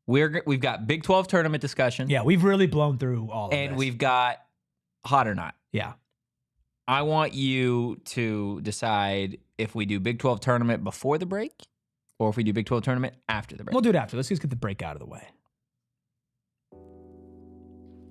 We've got Big 12 tournament discussion.
Yeah, we've really blown through all of
and
this.
we've got hot or not.
Yeah.
I want you to decide if we do Big 12 tournament before the break or if we do Big 12 tournament after the break.
We'll do it after. Let's just get the break out of the way.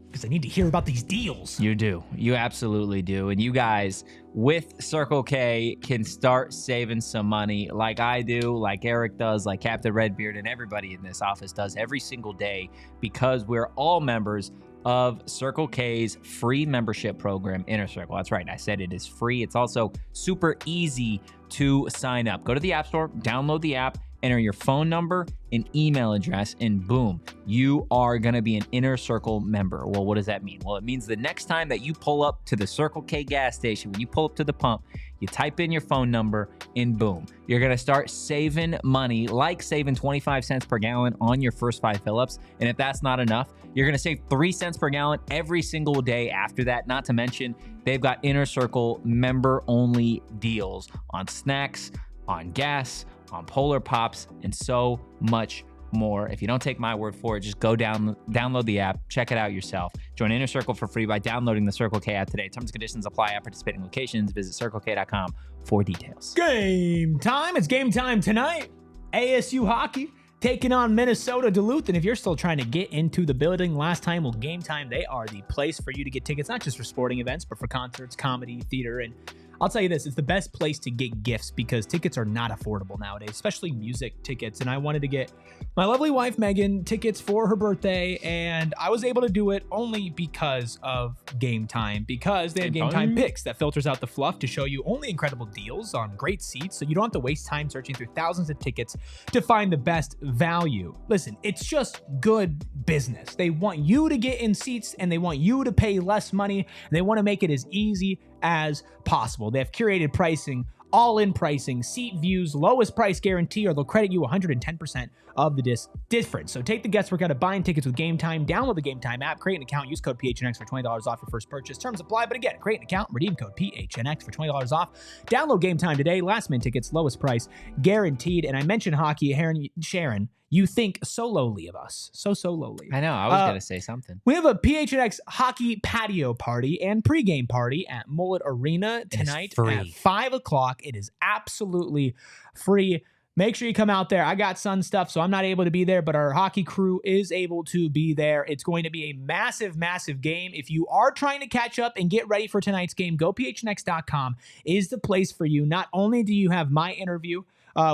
Because I need to hear about these deals.
You do. You absolutely do. And you guys with Circle K can start saving some money like I do, like Erik does, like Captain Redbeard, and everybody in this office does every single day because we're all members of Circle K's free membership program, Inner Circle. That's right. I said it is free. It's also super easy to sign up. Go to the App Store, download the app, enter your phone number and email address, and boom, you are going to be an Inner Circle member. Well, what does that mean? Well, it means the next time that you pull up to the Circle K gas station, when you pull up to the pump, you type in your phone number and boom, you're going to start saving money, like saving 25 cents per gallon on your first 5 fill-ups. And if that's not enough, you're going to save 3 cents per gallon every single day after that. Not to mention, they've got Inner Circle member-only deals on snacks, on gas, on Polar Pops, and so much more. If you don't take my word for it, just go download the app, check it out yourself. Join Inner Circle for free by downloading the Circle K app today. Terms and conditions apply at participating locations. Visit circlek.com for details.
Game time. It's game time tonight. ASU hockey taking on Minnesota Duluth. And if you're still trying to get into the building, last time, well, Game Time, they are the place for you to get tickets, not just for sporting events, but for concerts, comedy, theater, and I'll tell you this, it's the best place to get gifts because tickets are not affordable nowadays, especially music tickets. And I wanted to get my lovely wife, Megan, tickets for her birthday. And I was able to do it only because of Game Time, because they have Game Time Picks that filters out the fluff to show you only incredible deals on great seats. So you don't have to waste time searching through thousands of tickets to find the best value. Listen, it's just good business. They want you to get in seats and they want you to pay less money. And they want to make it as easy as possible. They have curated pricing, all-in pricing, seat views, lowest price guarantee, or they'll credit you 110% of the difference. So take the guesswork out of buying tickets with Game Time. Download the Game Time app, create an account, use code PHNX for $20 off your first purchase. Terms apply, but again, create an account, redeem code PHNX for $20 off. Download Game Time today. Last minute tickets, lowest price guaranteed. And I mentioned hockey, Sharon. You think so lowly of us. So lowly.
I know. I was going to say something.
We have a PHNX hockey patio party and pregame party at Mullet Arena tonight at 5 o'clock. It is absolutely free. Make sure you come out there. I got Sun stuff, so I'm not able to be there, but our hockey crew is able to be there. It's going to be a massive, massive game. If you are trying to catch up and get ready for tonight's game, gophnx.com is the place for you. Not only do you have my interview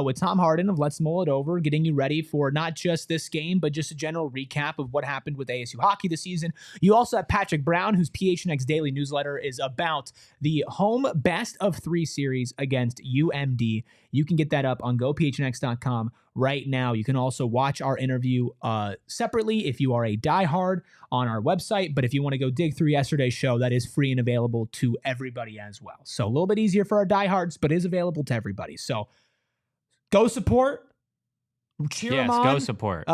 with Tom Harden of Let's Mull It Over, getting you ready for not just this game, but just a general recap of what happened with ASU hockey this season. You also have Patrick Brown, whose PHNX daily newsletter is about the home best of 3 series against UMD. You can get that up on gophnx.com right now. You can also watch our interview separately if you are a diehard on our website. But if you want to go dig through yesterday's show, that is free and available to everybody as well. So a little bit easier for our diehards, but is available to everybody. So go support, cheer them on.
Yes, go support.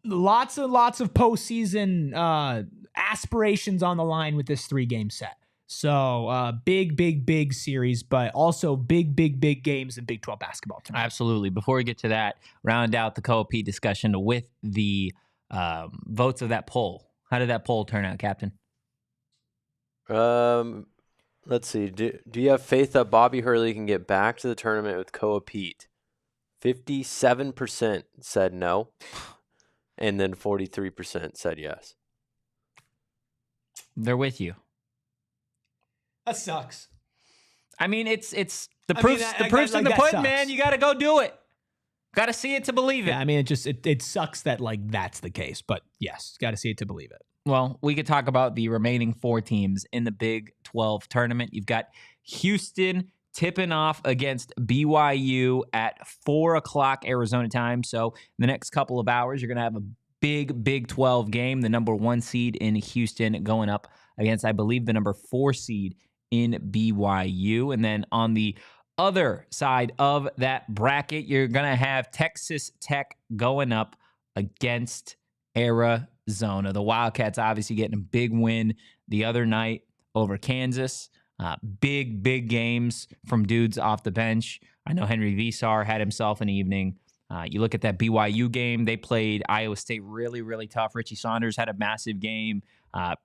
Lots and lots of postseason aspirations on the line with this 3-game set. So big series, but also big games in Big 12 basketball tonight.
Absolutely. Before we get to that, round out the Koa Peat discussion with the votes of that poll. How did that poll turn out, Captain?
Let's see. Do you have faith that Bobby Hurley can get back to the tournament with Koa Peat? 57% said no, and then 43% said yes.
They're with you.
That sucks.
I mean, it's the proof's in the pudding, man. You got to go do it. Got to see it to believe it.
Yeah, I mean, it sucks that that's the case, but yes, got to see it to believe it.
Well, we could talk about the remaining 4 teams in the Big 12 tournament. You've got Houston tipping off against BYU at 4 o'clock Arizona time. So in the next couple of hours, you're going to have a big Big 12 game. The number 1 seed in Houston going up against, I believe, the number 4 seed in BYU. And then on the other side of that bracket, you're going to have Texas Tech going up against Arizona. The Wildcats obviously getting a big win the other night over Kansas. Big games from dudes off the bench. I know Henry Visar had himself an evening. You look at that BYU game, they played Iowa State really tough. Richie Saunders had a massive game.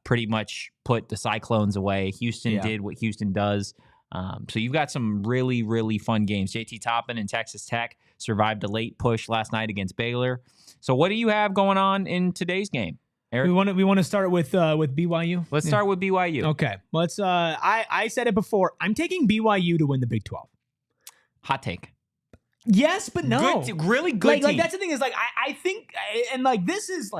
pretty much put the Cyclones away. Houston did what Houston does. So you've got some really, really fun games. JT Toppin and Texas Tech survived a late push last night against Baylor. So what do you have going on in today's game, Erik?
We want to start with BYU.
Let's start with BYU.
Okay. Let's. I said it before. I'm taking BYU to win the Big 12.
Hot take.
Yes, but no.
Really good team.
Like that's the thing is like I think and like this is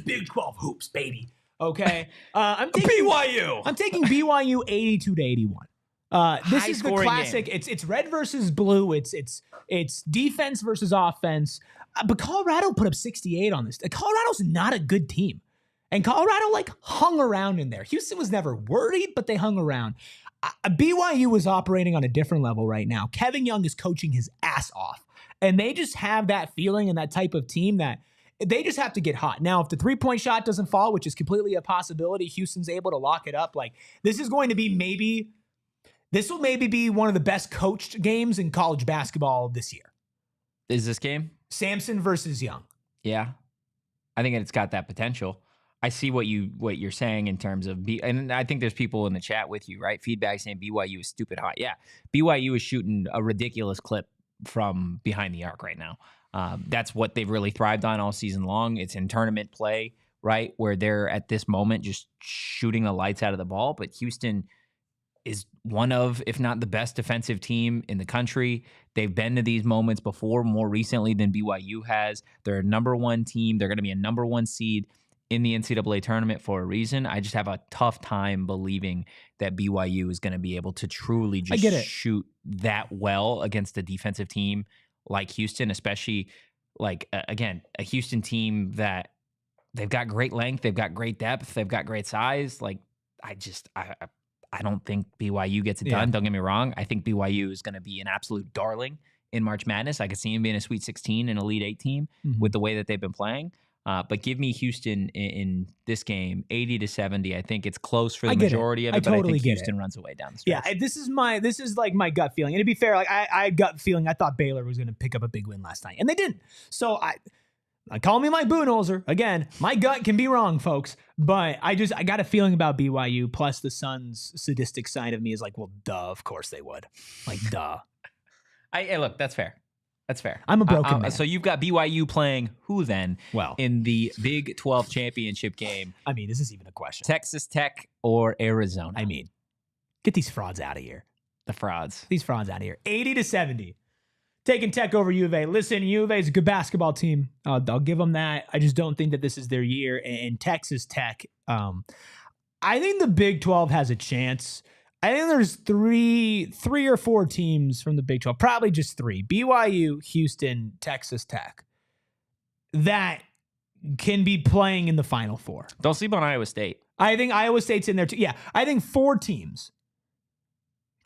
Big 12 hoops, baby. Okay. I'm taking
BYU.
I'm taking BYU 82-81. This is the classic.
Game.
It's red versus blue. It's defense versus offense. But Colorado put up 68 on this. Colorado's not a good team. And Colorado hung around in there. Houston was never worried, but they hung around. BYU was operating on a different level right now. Kevin Young is coaching his ass off. And they just have that feeling and that type of team that they just have to get hot. Now, if the three-point shot doesn't fall, which is completely a possibility, Houston's able to lock it up. This is going to be this will maybe be one of the best coached games in college basketball this year.
Is this game?
Samson versus Young.
Yeah. I think it's got that potential. I see what you're saying in terms of and I think there's people in the chat with you, right? Feedback saying BYU is stupid hot. Yeah. BYU is shooting a ridiculous clip from behind the arc right now. That's what they've really thrived on all season long. It's in tournament play, right? Where they're at this moment just shooting the lights out of the ball. But Houston is one of, if not the best defensive team in the country. They've been to these moments before, more recently than BYU has. They're a number one team. They're going to be a number one seed in the NCAA tournament for a reason. I just have a tough time believing that BYU is going to be able to truly just shoot that well against a defensive team like Houston, especially again, a Houston team that they've got great length, they've got great depth, they've got great size. I don't think BYU gets it done. Don't get me wrong. I think BYU is going to be an absolute darling in March Madness. I could see him being a Sweet 16 and Elite 8 team with the way that they've been playing. But give me Houston in this game, 80-70. I think it's close for the majority of it, but I think Houston runs away down the stretch.
Yeah, this is my gut feeling. And to be fair, I gut feeling I thought Baylor was going to pick up a big win last night, and they didn't. So I call me my Budenholzer. Again, my gut can be wrong, folks. But I got a feeling about BYU, plus the Suns' sadistic side of me is well, duh, of course they would. Duh.
Look, that's fair. That's fair.
I'm a broken man.
So you've got BYU playing who then?
Well,
in the Big 12 championship game.
I mean, is this even a question?
Texas Tech or Arizona?
I mean, get these frauds out of here.
The frauds.
These frauds out of here. 80-70. Taking Tech over U of A. Listen, U of A is a good basketball team. I'll give them that. I just don't think that this is their year. And Texas Tech, I think the Big 12 has a chance. I think there's three or four teams from the Big 12, probably just three. BYU, Houston, Texas Tech, that can be playing in the Final Four.
Don't sleep on Iowa State.
I think Iowa State's in there too. Yeah, I think four teams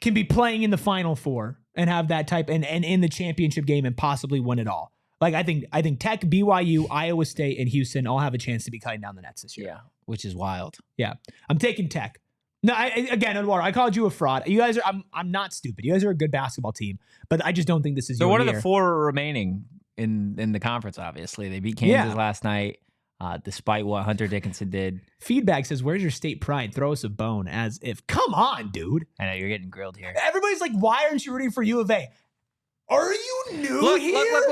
can be playing in the Final Four and have that type and in the championship game and possibly win it all. I think Tech, BYU, Iowa State, and Houston all have a chance to be cutting down the nets this year.
Yeah, which is wild.
Yeah, I'm taking Tech. No, again, Eduardo, I called you a fraud. You guys are. I'm not stupid. You guys are a good basketball team, but I just don't think this is.
So what are the four remaining in the conference? Obviously, they beat Kansas last night, despite what Hunter Dickinson did.
Feedback says, "Where's your state pride? Throw us a bone." As if, come on, dude.
I know you're getting grilled here.
Everybody's like, "Why aren't you rooting for U of A?" Are you new here?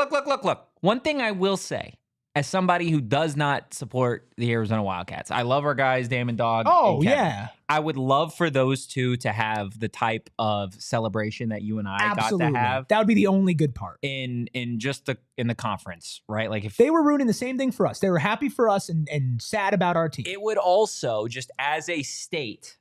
Look. One thing I will say, as somebody who does not support the Arizona Wildcats, I love our guys, Damon Dog.
Oh,
and Kevin.
yeah.
I would love for those two to have the type of celebration that you and I got to have.
That would be the only good part.
In the conference, right?
If they were rooting the same thing for us, they were happy for us and sad about our team.
It would also, just as a state,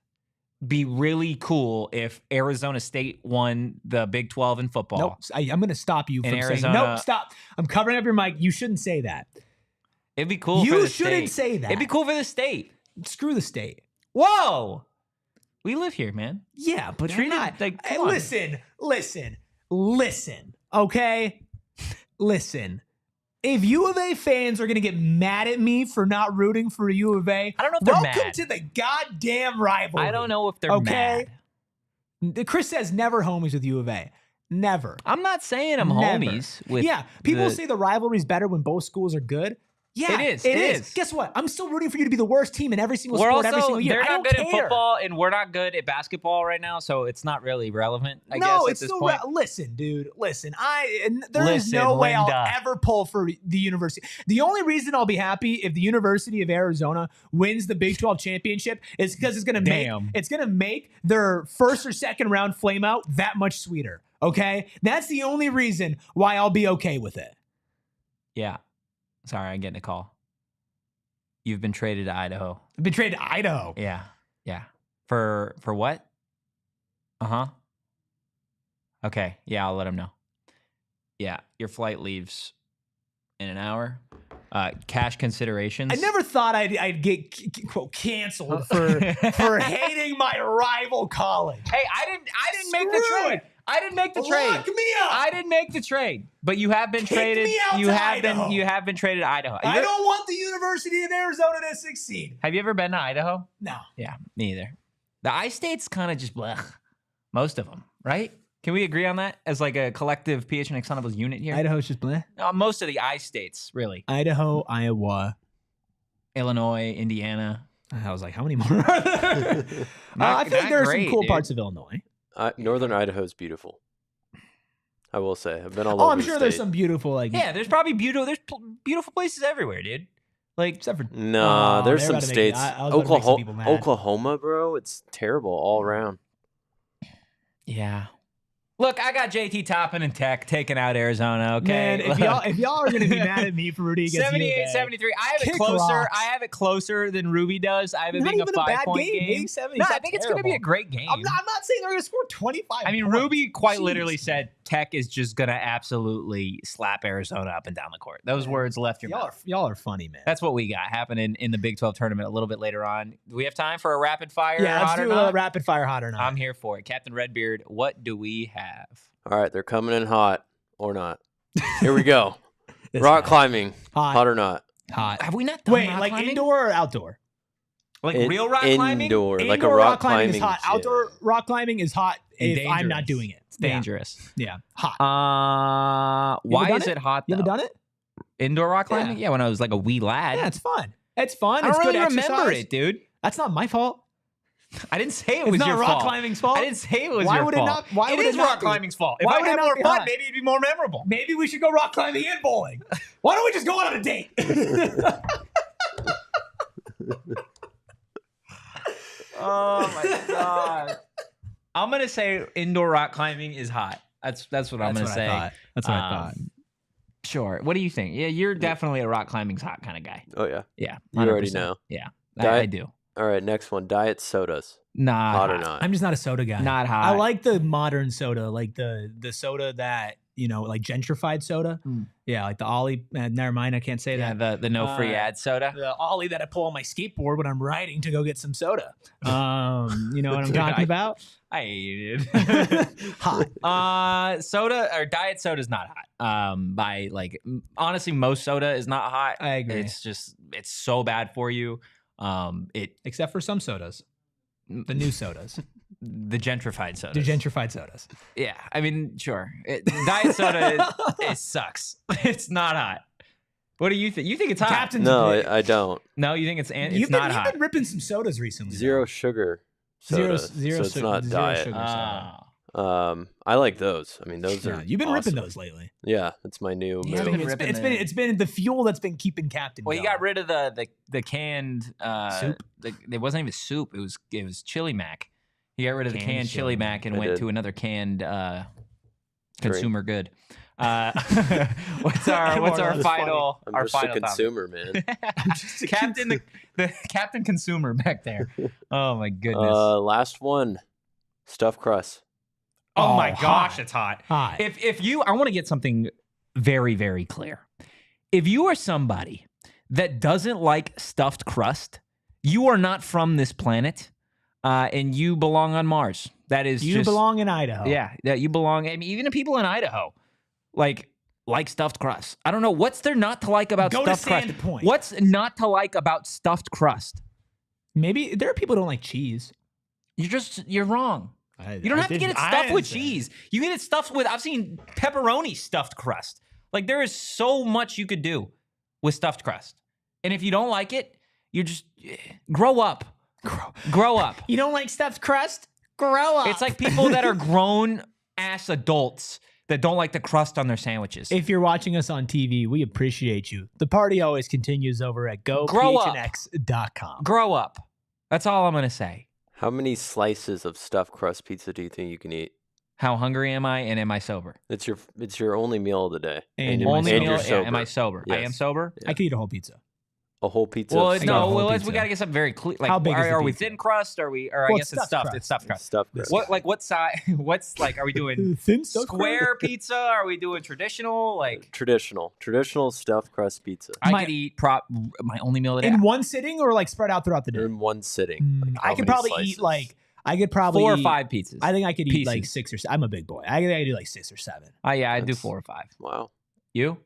be really cool if Arizona State won the Big 12 in football.
Nope. I'm going to stop you from
Arizona,
saying, nope, stop. I'm covering up your mic. You shouldn't say that.
It'd be cool for the state. You shouldn't say that. It'd be cool for the state.
Screw the state.
Whoa. We live here, man.
Yeah, but
treat
not.
Hey,
listen, okay? Listen. If U of A fans are going to get mad at me for not rooting for U of A,
I don't know if they're mad.
Welcome to the goddamn rivalry.
I don't know if they're mad.
Chris says never homies with U of A. Never.
I'm not saying I'm homies with.
Yeah, people say the rivalry's better when both schools are good. Yeah,
it is.
It is. Guess what? I'm still rooting for you to be the worst team in every single sport every single year.
They're not good in football, and we're not good at basketball right now, so it's not really relevant, I guess, at this point.
Listen, dude. Listen. There is no way I'll ever pull for the university. The only reason I'll be happy if the University of Arizona wins the Big 12 championship is because it's gonna make their first or second round flame out that much sweeter. Okay? That's the only reason why I'll be okay with it.
Yeah. Sorry, I'm getting a call. You've been traded to Idaho.
I've been traded to Idaho.
Yeah. For what? Uh-huh. Okay. Yeah, I'll let him know. Yeah, your flight leaves in an hour. Cash considerations.
I never thought I'd get quote canceled for hating my rival college.
Hey, I didn't make the trade. I didn't make the trade.
Lock me up.
I didn't make the trade. But you have been traded. You have been traded to Idaho.
I don't want the University of Arizona to succeed.
Have you ever been to Idaho?
No.
Yeah, me either. The I-State's kind of just blech. Most of them, right? Can we agree on that as like a collective PHNX Sun Devils unit here?
Idaho's just bleh.
No, most of the I-States, really.
Idaho, Iowa,
Illinois, Indiana.
I was like, how many more are there? I think there are some cool parts of Illinois.
Northern Idaho is beautiful. I will say, I've been all over.
I'm sure there's some beautiful,
there's probably beautiful. There's beautiful places everywhere, dude. Like, except for
there's some states. Oklahoma, bro, it's terrible all around.
Yeah. Look, I got JT Toppin and Tech taking out Arizona, okay?
Man, if y'all are going to be mad at me for rooting against
78-73. I have it closer than Ruby does. I have it being a 5-point game. No, I think it's going to be a great game.
I'm not saying they're going to score 25
I mean,
points.
Ruby quite literally said Tech is just going to absolutely slap Arizona up and down the court. Those words left your mouth.
Y'all are funny, man.
That's what we got happening in the Big 12 tournament a little bit later on. Do we have time for a rapid fire?
Yeah, let's do a rapid fire hot or not.
I'm here for it. Captain Redbeard, what do we have?
All right, they're coming in hot or not. Here we go. Rock climbing, hot or not?
Hot. Have we not done rock
like
climbing?
Indoor or outdoor?
Like real rock climbing?
Indoor, like a rock climbing
is hot.
Yeah.
Outdoor rock climbing is hot if
dangerous.
I'm not doing it.
It's dangerous.
Yeah. Hot.
Why is it hot, though?
You ever done it?
Indoor rock climbing? Yeah, when I was like a wee lad.
Yeah, it's fun. It's fun.
I don't really
good
remember it, dude.
That's not my fault.
I didn't say it was your fault.
It's not rock climbing's fault.
I didn't say it was your fault.
Why would it
is
not
rock climbing's fault. If
Why
I
would
had
it not
more
be
fun,
hot?
maybe it'd be more memorable.
Maybe we should go rock climbing and bowling. Why don't we just go out on a date?
Oh my god! I'm gonna say indoor rock climbing is hot. That's what I'm gonna say.
That's what I thought.
Sure. What do you think? Yeah, you're definitely a rock climbing's hot kind of guy.
Oh yeah.
Yeah.
100%. You already know.
Yeah. I do.
All right, next one. Diet sodas.
Not
hot or not?
I'm just not a soda guy.
Not hot.
I like the modern soda, like the soda that, like gentrified soda. Yeah, like the Ollie. Never mind, I can't say that.
The no free ad soda.
The Ollie that I pull on my skateboard when I'm riding to go get some soda. You know what I'm talking about?
I hate it.
Hot.
Soda or diet soda is not hot. Honestly, most soda is not hot.
I agree.
It's so bad for you.
Except for some sodas. The new sodas.
The gentrified sodas.
The gentrified sodas.
Yeah, I mean, sure. Diet soda, it sucks. It's not hot. What do you think? You think it's hot?
Captain's
I don't.
No, you think it's not hot?
You've been ripping some sodas recently.
Zero sugar sodas.
Zero
so it's not diet.
Sugar soda.
I like those. I mean, those are.
You've been
awesome.
ripping those lately.
Yeah, it's my new.
Yeah,
move.
It's been the fuel that's been keeping Captain.
Well, you got rid of the canned
soup.
It wasn't even soup. It was chili mac. You got rid of the canned chili mac and went to another canned consumer good. What's our final?
I'm
our
just
final
a consumer, man.
Captain, the Captain Consumer back there. Oh my goodness.
Last one, stuffed crust.
Oh my gosh, it's hot.
Hot.
If you, I want to get something very, very clear. If you are somebody that doesn't like stuffed crust, you are not from this planet, and you belong on Mars. That is,
you belong in Idaho.
Yeah, you belong. I mean, even the people in Idaho, like stuffed crust. I don't know what's there not to like about stuffed crust.
Sandpoint.
What's not to like about stuffed crust?
Maybe there are people who don't like cheese.
You're wrong. You don't have to get it stuffed with cheese. You get it stuffed with, I've seen pepperoni stuffed crust. Like, there is so much you could do with stuffed crust. And if you don't like it, you just grow up. Grow up.
You don't like stuffed crust? Grow up.
It's like people that are grown-ass adults that don't like the crust on their sandwiches.
If you're watching us on TV, we appreciate you. The party always continues over at GoPHNX.com.
Grow up. That's all I'm going to say.
How many slices of stuffed crust pizza do you think you can eat?
How hungry am I, and am I sober?
It's your only meal of the day.
And
only meal,
you're sober.
am I sober?
Yes.
I am sober?
Yeah.
I could eat a whole pizza.
A whole pizza?
Well,
of
no,
stuffed-
well,
pizza.
we got to get something very clear. Like,
How big is the
are we
pizza?
thin crust? Or I
Well,
guess it's stuffed. It's stuffed crust.
Stuffed crust.
What size? What's like? Are we doing
Thin stuffed
square pizza? Are we doing traditional? Like
Traditional stuffed crust pizza.
I could eat my only meal of the day.
in one sitting or like spread out throughout the day?
In one sitting. Like, how
I could
many
probably
slices?
eat like 4
or 5 pizzas.
I think I could eat
Pieces.
like 6 or 7. I'm a big boy. I think I could do like 6 or 7.
Yeah, I'd do
That's-
4 or 5.
Wow.
You?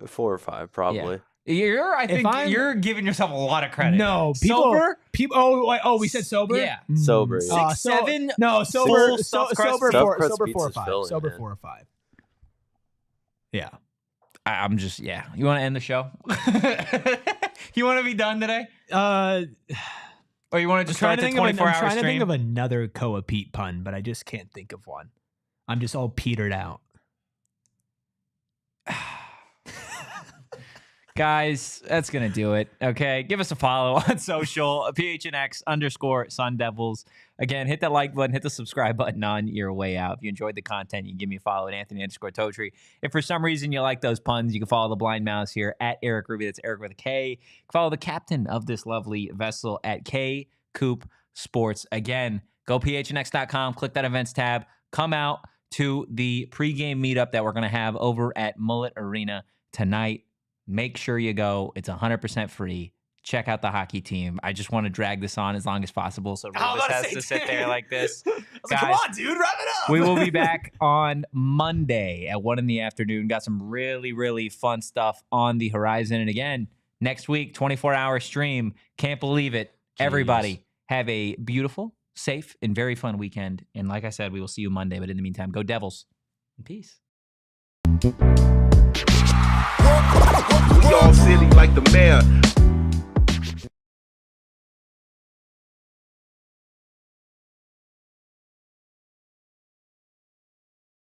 4 or 5 probably.
I think you're giving yourself a lot of credit.
No,
Sober?
We said sober.
Yeah.
Sober, yeah.
6, 7.
No, sober.
full stuffed crust
Sober
pizza.
four.
Stuffed
Sober
crust
4 or
pizza's
5.
filling,
Sober
man.
4 or 5. Yeah.
I'm just You want to end the show? You want to be done today? Or you want to just start the 24-hour stream?
I'm trying to think of another Koa Peat pun, but I just can't think of one. I'm just all petered out.
Guys, that's going to do it. Okay. Give us a follow on social, PHNX_Sun Devils. Again, hit that like button, hit the subscribe button on your way out. If you enjoyed the content, you can give me a follow at Anthony_Totri. If for some reason you like those puns, you can follow the blind mouse here at Erik Ruby. That's Erik with a K. You can follow the captain of this lovely vessel at K Coop Sports. Again, go PHNX.com, click that events tab, come out to the pregame meetup that we're going to have over at Mullet Arena tonight. Make sure you go. It's 100% free. Check out the hockey team. I just want to drag this on as long as possible so Rubus has to sit there like this.
Guys, come on, dude, wrap it up.
We will be back on Monday at 1 p.m. Got some really, really fun stuff on the horizon. And again, next week, 24-hour stream. Can't believe it.
Jeez.
Everybody, have a beautiful, safe, and very fun weekend. And like I said, we will see you Monday. But in the meantime, go Devils. And peace.
We all silly like the mayor.